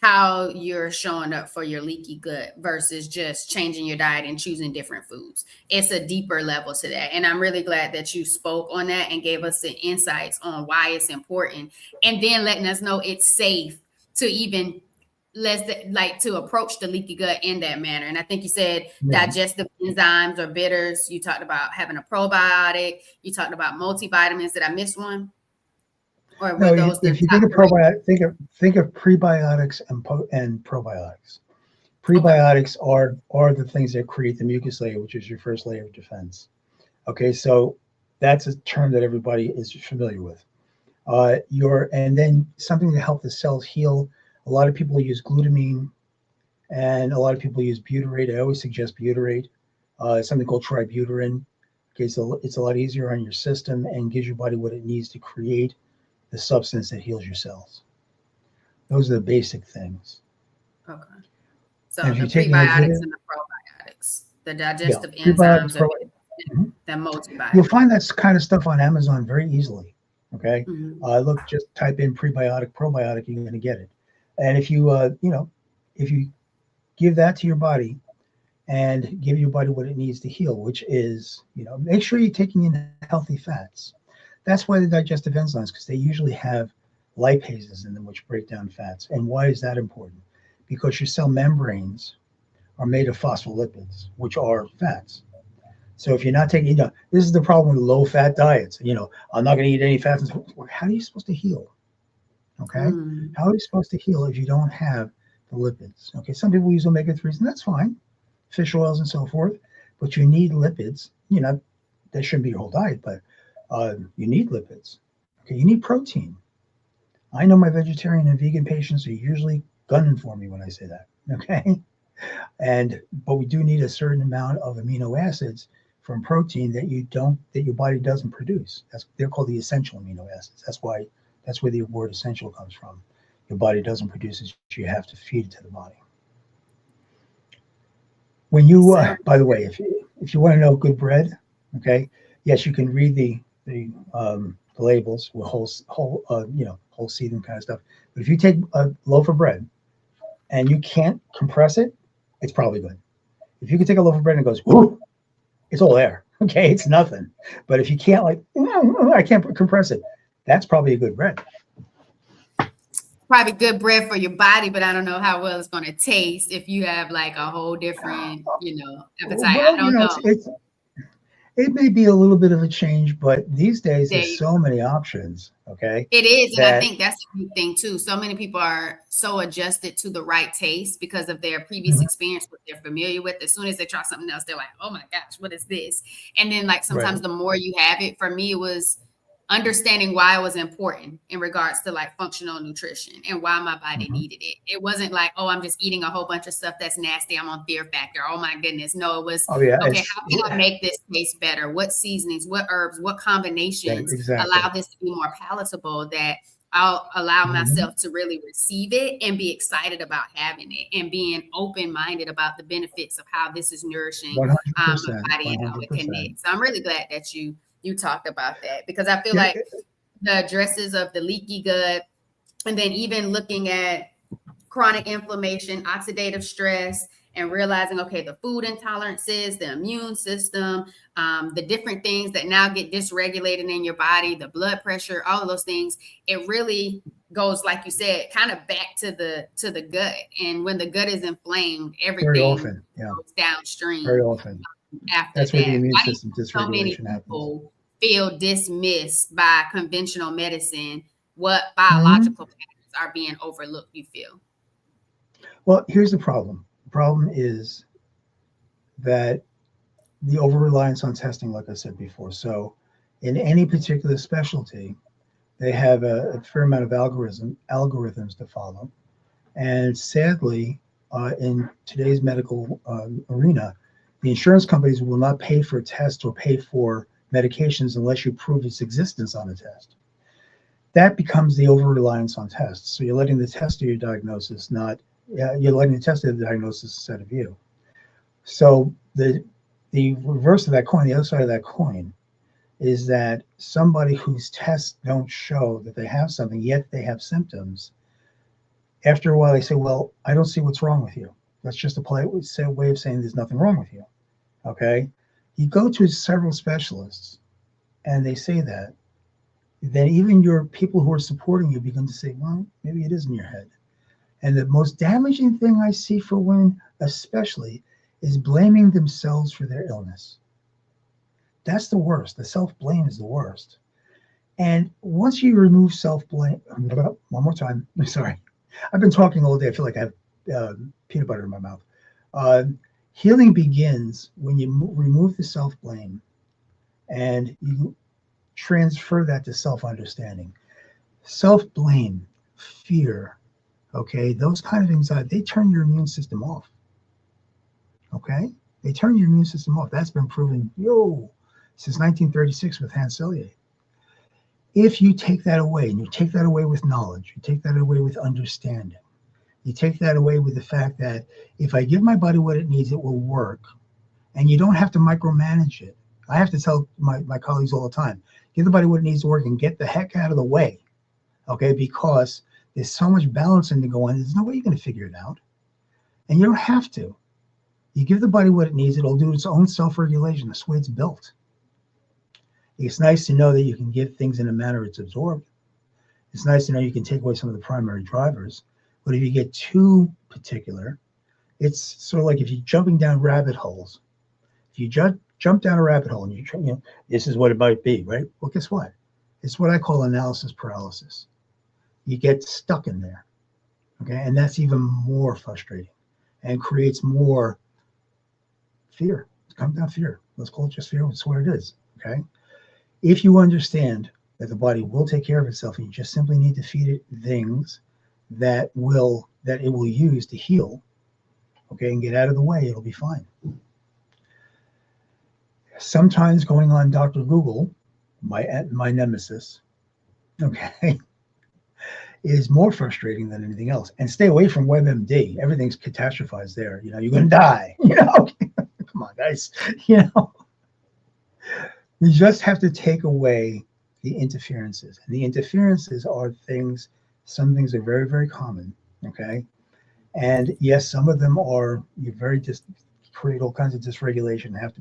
how you're showing up for your leaky gut versus just changing your diet and choosing different foods. It's a deeper level to that. And I'm really glad that you spoke on that and gave us the insights on why it's important. And then letting us know it's safe to even to approach the leaky gut in that manner. And I think you said digestive enzymes or bitters. You talked about having a probiotic. You talked about multivitamins. Did I miss one? Or were those if you think of probiotics, think of prebiotics and probiotics. Prebiotics are the things that create the mucus layer, which is your first layer of defense. Okay, so that's a term that everybody is familiar with. And then something to help the cells heal. A lot of people use glutamine, and a lot of people use butyrate. I always suggest butyrate. Something called tributyrin. Okay, so it's a lot easier on your system and gives your body what it needs to create the substance that heals your cells. Those are the basic things. Okay. So the prebiotics and the probiotics, the digestive enzymes, the multivitamins. You'll find that kind of stuff on Amazon very easily. Okay. Look, just type in prebiotic, probiotic, you're going to get it. And if you, if you give that to your body and give your body what it needs to heal, which is, make sure you're taking in healthy fats. That's why the digestive enzymes, because they usually have lipases in them, which break down fats. And why is that important? Because your cell membranes are made of phospholipids, which are fats. So if you're not taking, this is the problem with low-fat diets. I'm not going to eat any fats. How are you supposed to heal? Okay, how are you supposed to heal if you don't have the lipids? Okay, some people use omega-3s, and that's fine, fish oils and so forth. But you need lipids. That shouldn't be your whole diet, but you need lipids. Okay, you need protein. I know my vegetarian and vegan patients are usually gunning for me when I say that. Okay, but we do need a certain amount of amino acids from protein that your body doesn't produce. They're called the essential amino acids. That's where the word essential comes from. Your body doesn't produce it; you have to feed it to the body. When you, by the way, if you want to know good bread, okay, yes, you can read the labels with whole seed and kind of stuff. But if you take a loaf of bread and you can't compress it, it's probably good. If you can take a loaf of bread and it goes, whoo, it's all air. Okay, it's nothing. But if you can't, I can't compress it, that's probably a good bread. Probably good bread for your body, but I don't know how well it's going to taste if you have like a whole different, appetite. Well, I don't know. It may be a little bit of a change, but these days there's so many options. Okay, it is, and I think that's a big thing too. So many people are so adjusted to the right taste because of their previous experience, what they're familiar with. As soon as they try something else, they're like, "Oh my gosh, what is this?" And then, sometimes the more you have it, for me, it was understanding why it was important in regards to functional nutrition and why my body needed it. It wasn't like, oh, I'm just eating a whole bunch of stuff that's nasty. I'm on Fear Factor. Oh my goodness. No, it was, okay, how can I make this taste better? What seasonings, what herbs, what combinations allow this to be more palatable that I'll allow Mhm. myself to really receive it and be excited about having it and being open-minded about the benefits of how this is nourishing my 100%, body and how it 100%. connects. So I'm really glad that you talked about that, because I feel Yeah, like the addresses of the leaky gut, and then even looking at chronic inflammation, oxidative stress, and realizing, okay, the food intolerances, the immune system, the different things that now get dysregulated in your body, the blood pressure, all of those things, it really goes, like you said, kind of back to the gut. And when the gut is inflamed, very everything often. Yeah, goes downstream very often. after That's where the that. immune Why do you system think so many dysregulation happens. people feel dismissed by conventional medicine? What Mhm. biological patterns are being overlooked, you feel? Well, here's the problem. The problem is that the over-reliance on testing, like I said before. So in any particular specialty, they have a fair amount of algorithms to follow. And sadly, in today's medical arena, the insurance companies will not pay for tests or pay for medications unless you prove its existence on a test. That becomes the over-reliance on tests. So you're letting the test do your diagnosis, not you're letting the test do the diagnosis instead of you. So the reverse of that coin, the other side of that coin, is that somebody whose tests don't show that they have something, yet they have symptoms, after a while they say, well, I don't see what's wrong with you. That's just a polite way of saying there's nothing wrong with you. Okay? You go to several specialists and they say that, then even your people who are supporting you begin to say, well, maybe it is in your head. And the most damaging thing I see for women, especially, is blaming themselves for their illness. That's the worst. The self-blame is the worst. And once you remove self-blame, one more time, I'm sorry. I've been talking all day. I feel like I have peanut butter in my mouth. Uh, Healing begins when you remove the self-blame and you transfer that to self-understanding. Self-blame, fear, okay, those kind of anxiety, they turn your immune system off. Okay? They turn your immune system off. That's been proven, since 1936 with Hans Selye. If you take that away, and you take that away with knowledge, you take that away with understanding, you take that away with the fact that if I give my body what it needs, it will work. And you don't have to micromanage it. I have to tell my colleagues all the time, give the body what it needs to work and get the heck out of the way. Okay, because there's so much balancing to go on. There's no way you're going to figure it out. And you don't have to. You give the body what it needs, it'll do its own self-regulation. That's the way it's built. It's nice to know that you can give things in a manner it's absorbed. It's nice to know you can take away some of the primary drivers. But if you get too particular, it's sort of like if you're jumping down rabbit holes. If you jump down a rabbit hole and this is what it might be, right? Well, guess what? It's what I call analysis paralysis. You get stuck in there, okay? And that's even more frustrating and creates more fear. Come down fear. Let's call it just fear. It's what it is, okay? If you understand that the body will take care of itself and you just simply need to feed it things that it will use to heal, okay, and get out of the way, it'll be fine. Sometimes going on Dr. Google, my nemesis, okay, is more frustrating than anything else. And stay away from WebMD. Everything's catastrophized there. You're going to die. Come on, guys. We just have to take away the interferences. And the interferences are some things are very, very common, okay? And yes, some of them are create all kinds of dysregulation, have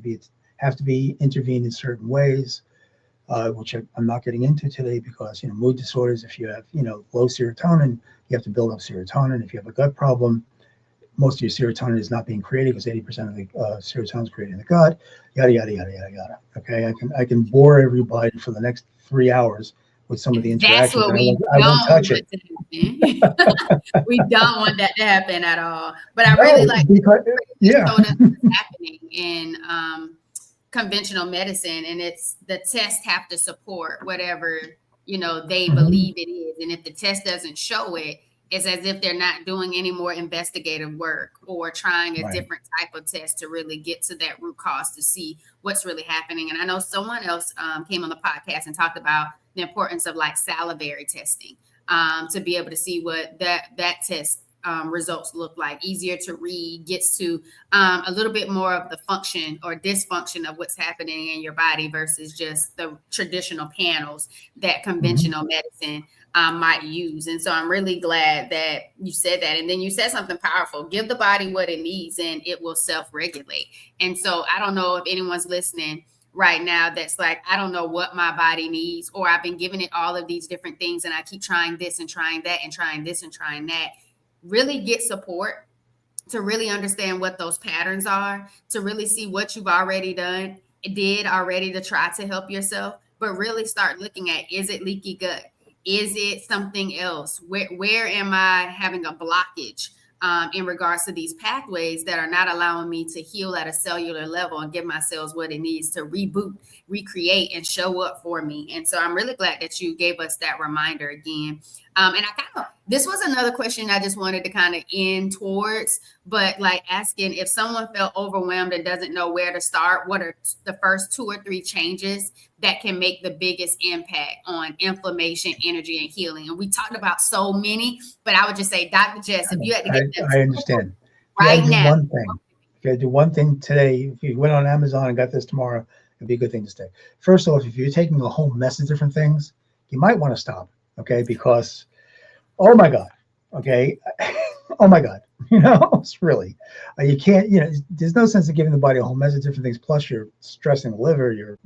to be intervened in certain ways, which I'm not getting into today because, mood disorders, if you have, low serotonin, you have to build up serotonin. If you have a gut problem, most of your serotonin is not being created because 80% of the serotonin is created in the gut, yada, yada, yada, yada, yada. Okay, I can bore everybody for the next 3 hours with some of the That's interactions. what we I won't don't touch want it. to happen. We don't want that to happen at all. But I No, really like because, yeah. showed us what's happening in conventional medicine, and it's the tests have to support whatever they believe it is, and if the test doesn't show it, it's as if they're not doing any more investigative work or trying a Right. different type of test to really get to that root cause to see what's really happening. And I know someone else came on the podcast and talked about the importance of like salivary testing. to be able to see what that test results look like. Easier to read, gets to a little bit more of the function or dysfunction of what's happening in your body versus just the traditional panels that conventional medicine might use. And so I'm really glad that you said that. And then you said something powerful: give the body what it needs and it will self-regulate. And so I don't know if anyone's listening right now that's like, I don't know what my body needs, or I've been giving it all of these different things and I keep trying this and trying that and trying this and trying that. Really get support to really understand what those patterns are, to really see what you've already did already to try to help yourself, but really start looking at, is it leaky gut? Is it something else? Where am I having a blockage in regards to these pathways that are not allowing me to heal at a cellular level and give my cells what it needs to reboot, recreate, and show up for me? And so I'm really glad that you gave us that reminder again. And this was another question I just wanted to kind of end towards, but like asking, if someone felt overwhelmed and doesn't know where to start, what are the first 2 or 3 changes that can make the biggest impact on inflammation, energy, and healing? And we talked about so many, but I would just say, Dr. Jess, if you had to get I understand. right now. One thing. If you had to do one thing today, if you went on Amazon and got this tomorrow, it'd be a good thing to stay. First off, if you're taking a whole mess of different things, you might want to stop. Okay, because oh my God, okay, oh my God, it's really, you can't, there's no sense in giving the body a whole mess of different things. Plus, you're stressing the liver.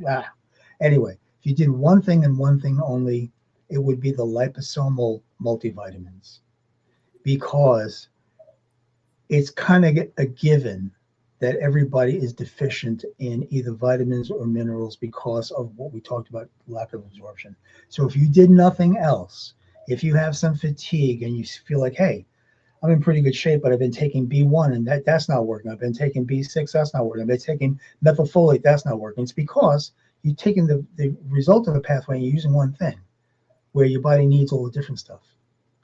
Anyway, if you did one thing and one thing only, it would be the liposomal multivitamins, because it's kind of a given that everybody is deficient in either vitamins or minerals because of what we talked about, lack of absorption. So if you did nothing else, if you have some fatigue and you feel like, hey, I'm in pretty good shape, but I've been taking B1 and that's not working. I've been taking B6, that's not working. I've been taking methylfolate, that's not working. It's because you're taking the result of a pathway and you're using one thing where your body needs all the different stuff.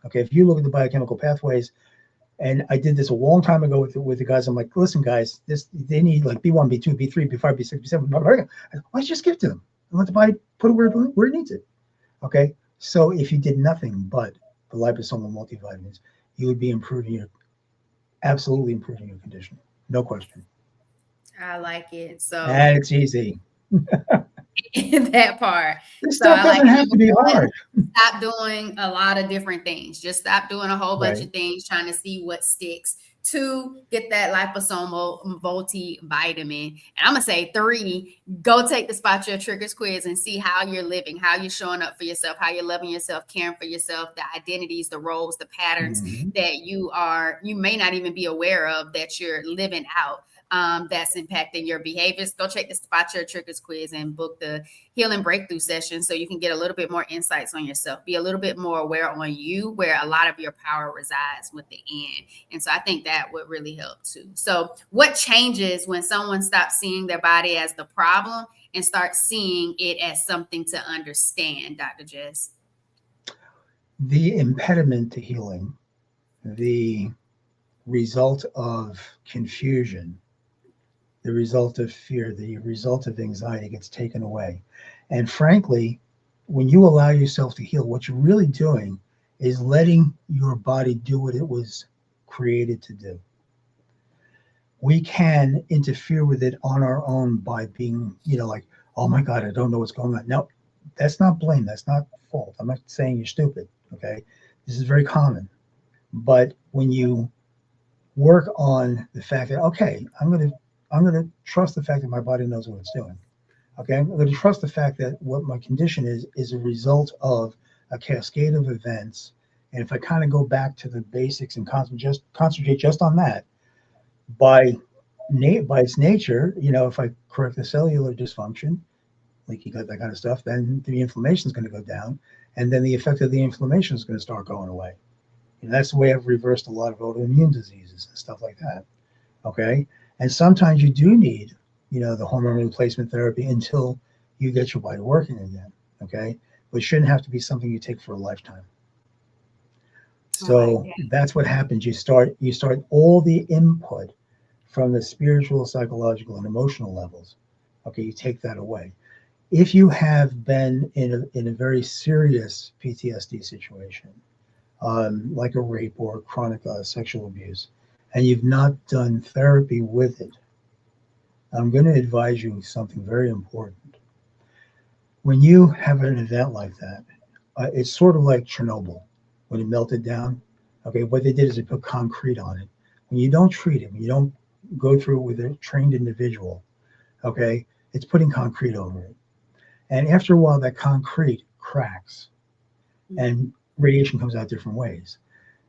Okay, if you look at the biochemical pathways, and I did this a long time ago with the guys. I'm like, listen, guys, they need like B1, B2, B3, B5, B6, B7. Why don't you just give it to them and let the body put it where it needs it? Okay, so if you did nothing but the liposomal multivitamins, you would be absolutely improving your condition, no question. I like it. So and it's easy. That part. This stuff doesn't have to be hard. Stop doing a lot of different things. Just stop doing a whole bunch of things, trying to see what sticks. 2, get that liposomal multivitamin. And I'm going to say 3, go take the Spot Your Triggers quiz and see how you're living, how you're showing up for yourself, how you're loving yourself, caring for yourself, the identities, the roles, the patterns that you may not even be aware of that you're living out. That's impacting your behaviors. Go check the Spot Your Triggers quiz and book the healing breakthrough session so you can get a little bit more insights on yourself, be a little bit more aware on you, where a lot of your power resides with the end. And so I think that would really help too. So what changes when someone stops seeing their body as the problem and starts seeing it as something to understand, Dr. Jess? The impediment to healing, the result of confusion, the result of fear, the result of anxiety gets taken away. And frankly, when you allow yourself to heal, what you're really doing is letting your body do what it was created to do. We can interfere with it on our own by being, like, oh my God, I don't know what's going on. No, that's not blame. That's not fault. I'm not saying you're stupid. Okay. This is very common. But when you work on the fact that, okay, I'm going to trust the fact that my body knows what it's doing. Okay, I'm going to trust the fact that what my condition is a result of a cascade of events. And if I kind of go back to the basics and concentrate just on that, by its nature, if I correct the cellular dysfunction, leaky gut, that kind of stuff, then the inflammation is going to go down, and then the effect of the inflammation is going to start going away. That's the way I've reversed a lot of autoimmune diseases and stuff like that. Okay. And sometimes you do need, the hormone replacement therapy until you get your body working again. Okay. But it shouldn't have to be something you take for a lifetime. So that's what happens. You start all the input from the spiritual, psychological, and emotional levels. Okay. You take that away. If you have been in a very serious PTSD situation, like a rape or chronic sexual abuse, and you've not done therapy with it, I'm going to advise you something very important. When you have an event like that, it's sort of like Chernobyl when it melted down. Okay, what they did is they put concrete on it. When you don't treat it, when you don't go through it with a trained individual, okay, it's putting concrete over it. And after a while, that concrete cracks and radiation comes out different ways.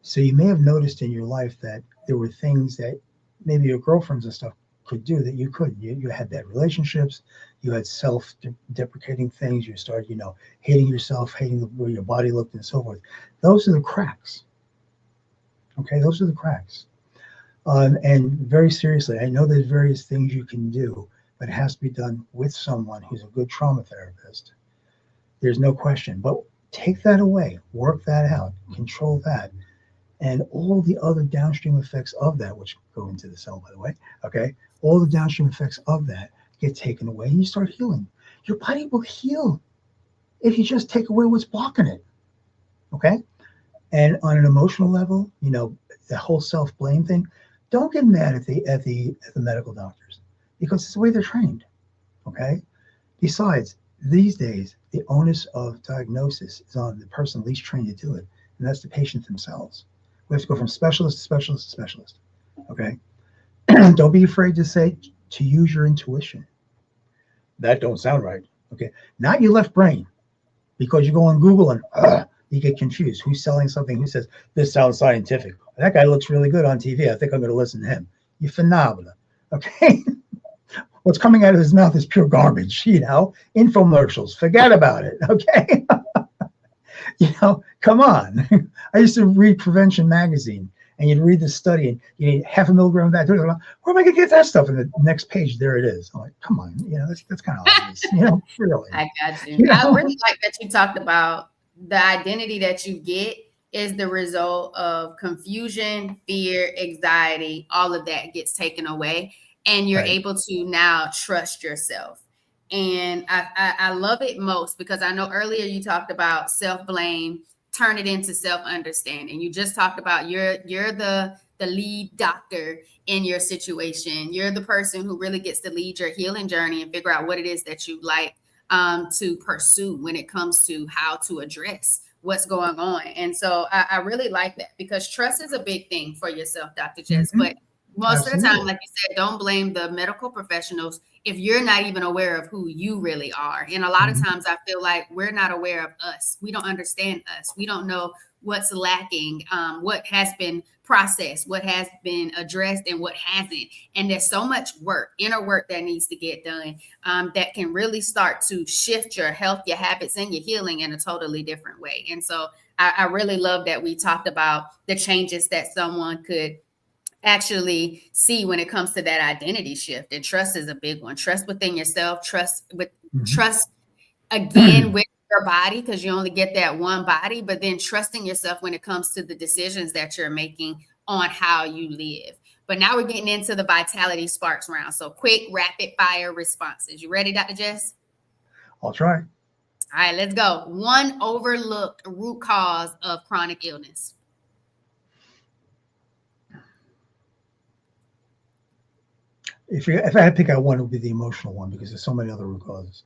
So you may have noticed in your life that there were things that maybe your girlfriends and stuff could do that you couldn't. You had bad relationships, you had self-deprecating things, you started, hating yourself, hating the way your body looked and so forth. Those are the cracks. Okay, those are the cracks. And very seriously, I know there's various things you can do, but it has to be done with someone who's a good trauma therapist. There's no question. But take that away, work that out, control that. And all the other downstream effects of that, which go into the cell, by the way, okay, all the downstream effects of that get taken away and you start healing. Your body will heal if you just take away what's blocking it, okay? And on an emotional level, the whole self-blame thing, don't get mad at the medical doctors because it's the way they're trained, okay? Besides, these days, the onus of diagnosis is on the person least trained to do it, and that's the patient themselves. We have to go from specialist to specialist to specialist, okay? Don't be afraid to use your intuition. That don't sound right, okay? Not your left brain, because you go on Google and you get confused. Who's selling something? Who says, this sounds scientific? That guy looks really good on TV. I think I'm going to listen to him. You're phenomenal, okay? What's coming out of his mouth is pure garbage, infomercials. Forget about it, okay? Come on. I used to read Prevention Magazine, and you'd read the study, and you need 0.5 milligram of that. Where am I going to get that stuff? And the next page, there it is. I'm like, come on, that's kind of obvious, really. I got you. I really like that you talked about the identity that you get is the result of confusion, fear, anxiety, all of that gets taken away. And you're able to now trust yourself. And I love it most because I know earlier you talked about self-blame, turn it into self-understanding. You just talked about you're the lead doctor in your situation. You're the person who really gets to lead your healing journey and figure out what it is that you like to pursue when it comes to how to address what's going on. And so I really like that because trust is a big thing for yourself, Dr. Jess. But most of the time, like you said, don't blame the medical professionals if you're not even aware of who you really are. And a lot of times I feel like we're not aware of us. We don't understand us. We don't know what's lacking, what has been processed, what has been addressed, and what hasn't. And there's so much work, inner work that needs to get done that can really start to shift your health, your habits, and your healing in a totally different way. And so I really love that we talked about the changes that someone could actually see when it comes to that identity shift. And trust is a big one. Trust within yourself, trust again with your body, because you only get that one body, but then trusting yourself when it comes to the decisions that you're making on how you live. But now we're getting into the Vitality Sparks round. So quick, rapid fire responses. You ready, Dr. Jess? I'll try. All right, let's go. One overlooked root cause of chronic illness. If I had to pick out one, it would be the emotional one because there's so many other root causes.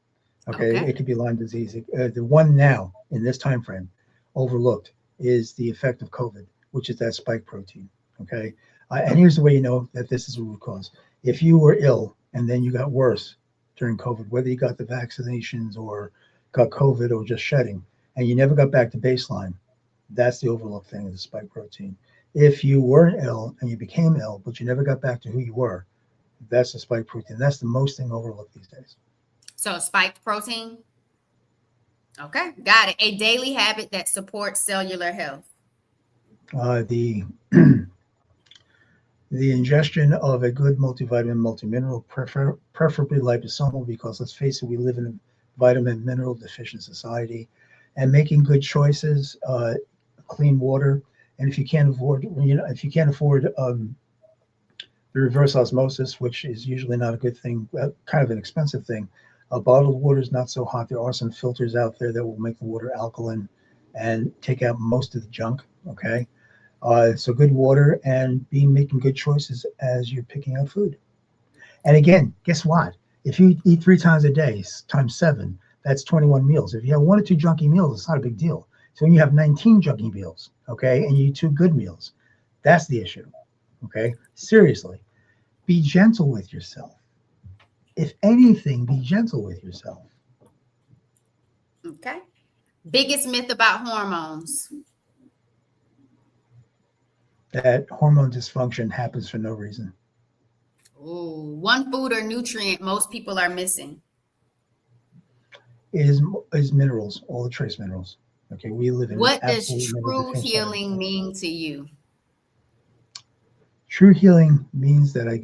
Okay. It could be Lyme disease. The one now in this time frame overlooked is the effect of COVID, which is that spike protein. Okay. And here's the way you know that this is a root cause. If you were ill and then you got worse during COVID, whether you got the vaccinations or got COVID or just shedding, and you never got back to baseline, that's the overlooked thing, is the spike protein. If you weren't ill and you became ill, but you never got back to who you were, that's the spike protein. That's the most thing overlooked these days. So spiked protein. Okay, got it. A daily habit that supports cellular health. The ingestion of a good multivitamin, multimineral, preferably liposomal, because let's face it, we live in a vitamin mineral deficient society, and making good choices, clean water, and if you can't afford, the reverse osmosis, which is usually not a good thing, kind of an expensive thing, Bottled water is not so hot. There are some filters out there that will make the water alkaline and take out most of the junk. Okay. So good water and be making good choices as you're picking out food. And again, guess what? If you eat 3 times a day times 7, that's 21 meals. If you have 1 or 2 junky meals, it's not a big deal. So when you have 19 junky meals, okay, and you eat 2 good meals, that's the issue. Okay. Seriously, be gentle with yourself. If anything, be gentle with yourself. Okay. Biggest myth about hormones. That hormone dysfunction happens for no reason. Ooh, one food or nutrient most people are missing. It is minerals, all the trace minerals. Okay, we live in What an does absolute mineral true deficiency. healing mean to you? True healing means that I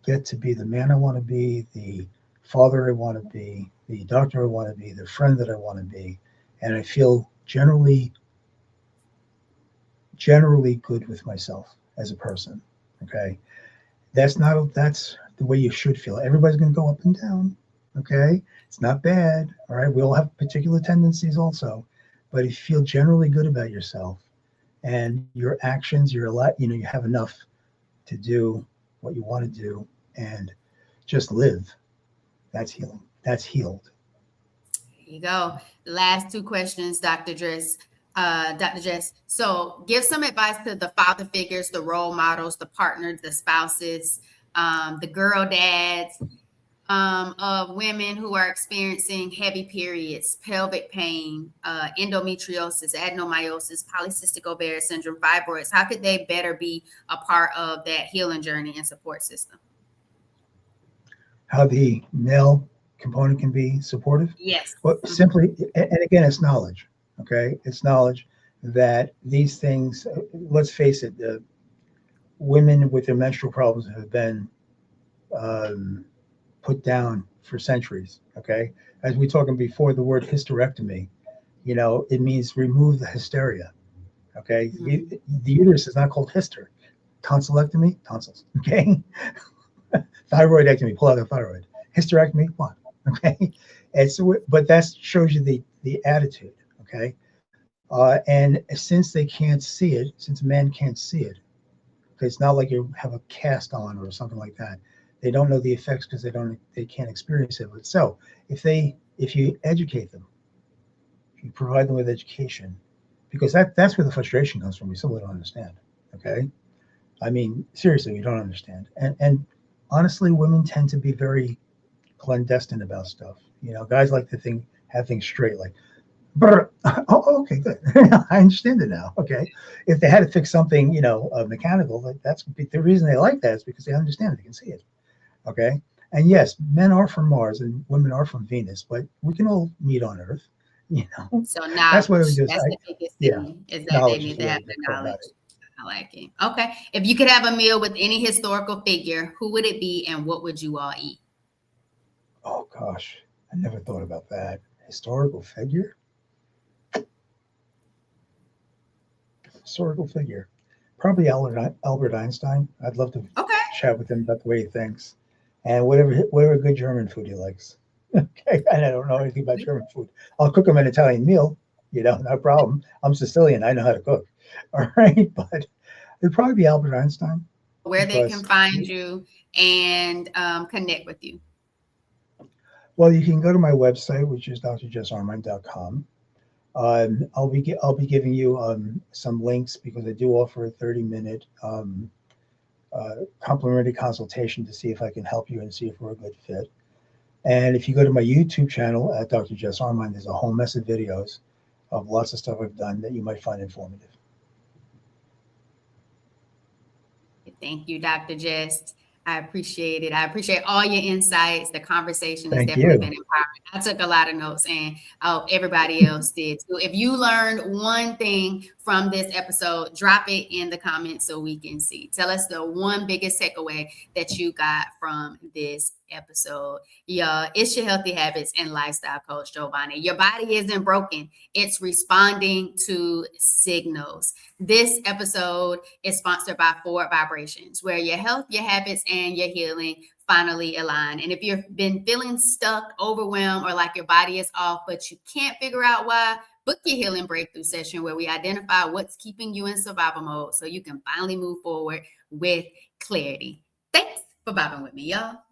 get to be the man I want to be, the father I want to be, the doctor I want to be, the friend that I want to be, and I feel generally good with myself as a person. Okay, that's the way you should feel. Everybody's going to go up and down. Okay, it's not bad. All right, we all have particular tendencies also, but if you feel generally good about yourself and your actions, you have enough to do what you want to do and just live. That's healing. That's healed. There you go. The last 2 questions, Dr. Jess. So give some advice to the father figures, the role models, the partners, the spouses, the girl dads, of women who are experiencing heavy periods, pelvic pain, endometriosis, adenomyosis, polycystic ovarian syndrome, fibroids. How could they better be a part of that healing journey and support system? How the male component can be supportive? Yes. Well, simply, and again, it's knowledge. Okay, it's knowledge that these things. Let's face it, women with their menstrual problems have been put down for centuries. Okay, as we talking before, the word hysterectomy, it means remove the hysteria. Okay, the uterus is not called hyster. Tonsillectomy, tonsils. Okay, thyroidectomy, pull out the thyroid. Hysterectomy, what? Okay, and so, but that shows you the attitude. Okay, and since they can't see it, since men can't see it, because it's not like you have a cast on or something like that. They don't know the effects because they can't experience it. But so if you educate them, if you provide them with education, because that's where the frustration comes from. We still don't understand. Okay, I mean seriously, we don't understand. And honestly, women tend to be very clandestine about stuff. Guys like to have things straight, like, oh, okay, good. I understand it now. Okay, if they had to fix something, mechanical, that's the reason they like that is because they understand it, they can see it. Okay, and yes, men are from Mars and women are from Venus, but we can all meet on Earth. So That's what it knowledge. was. That's the biggest thing is that they need to have the knowledge. I like it. Okay, if you could have a meal with any historical figure, who would it be, and what would you all eat? Oh gosh, I never thought about that. Historical figure. Probably Albert Einstein. I'd love to chat with him about the way he thinks and whatever good German food he likes. Okay, and I don't know anything about German food. I'll cook him an Italian meal, no problem. I'm Sicilian, I know how to cook. All right, but it'd probably be Albert Einstein. Where they can find you and connect with you. Well, you can go to my website, which is drjessarmine.com. I'll be giving you some links because I do offer a 30-minute complimentary consultation to see if I can help you and see if we're a good fit. And if you go to my YouTube channel at Dr. Jess Armine, there's a whole mess of videos of lots of stuff I've done that you might find informative. Thank you, Dr. Jess. I appreciate it. I appreciate all your insights. The conversation has Thank definitely you. been empowering. I took a lot of notes, and everybody else did too. If you learned one thing from this episode, drop it in the comments so we can see. Tell us the one biggest takeaway that you got from this episode. Y'all, it's your Healthy Habits and Lifestyle Coach Jovonnie. Your body isn't broken. It's responding to signals. This episode is sponsored by Forward Vibrations, where your health, your habits, and your healing finally align. And if you've been feeling stuck, overwhelmed, or like your body is off, but you can't figure out why, book your healing breakthrough session where we identify what's keeping you in survival mode so you can finally move forward with clarity. Thanks for vibing with me, y'all.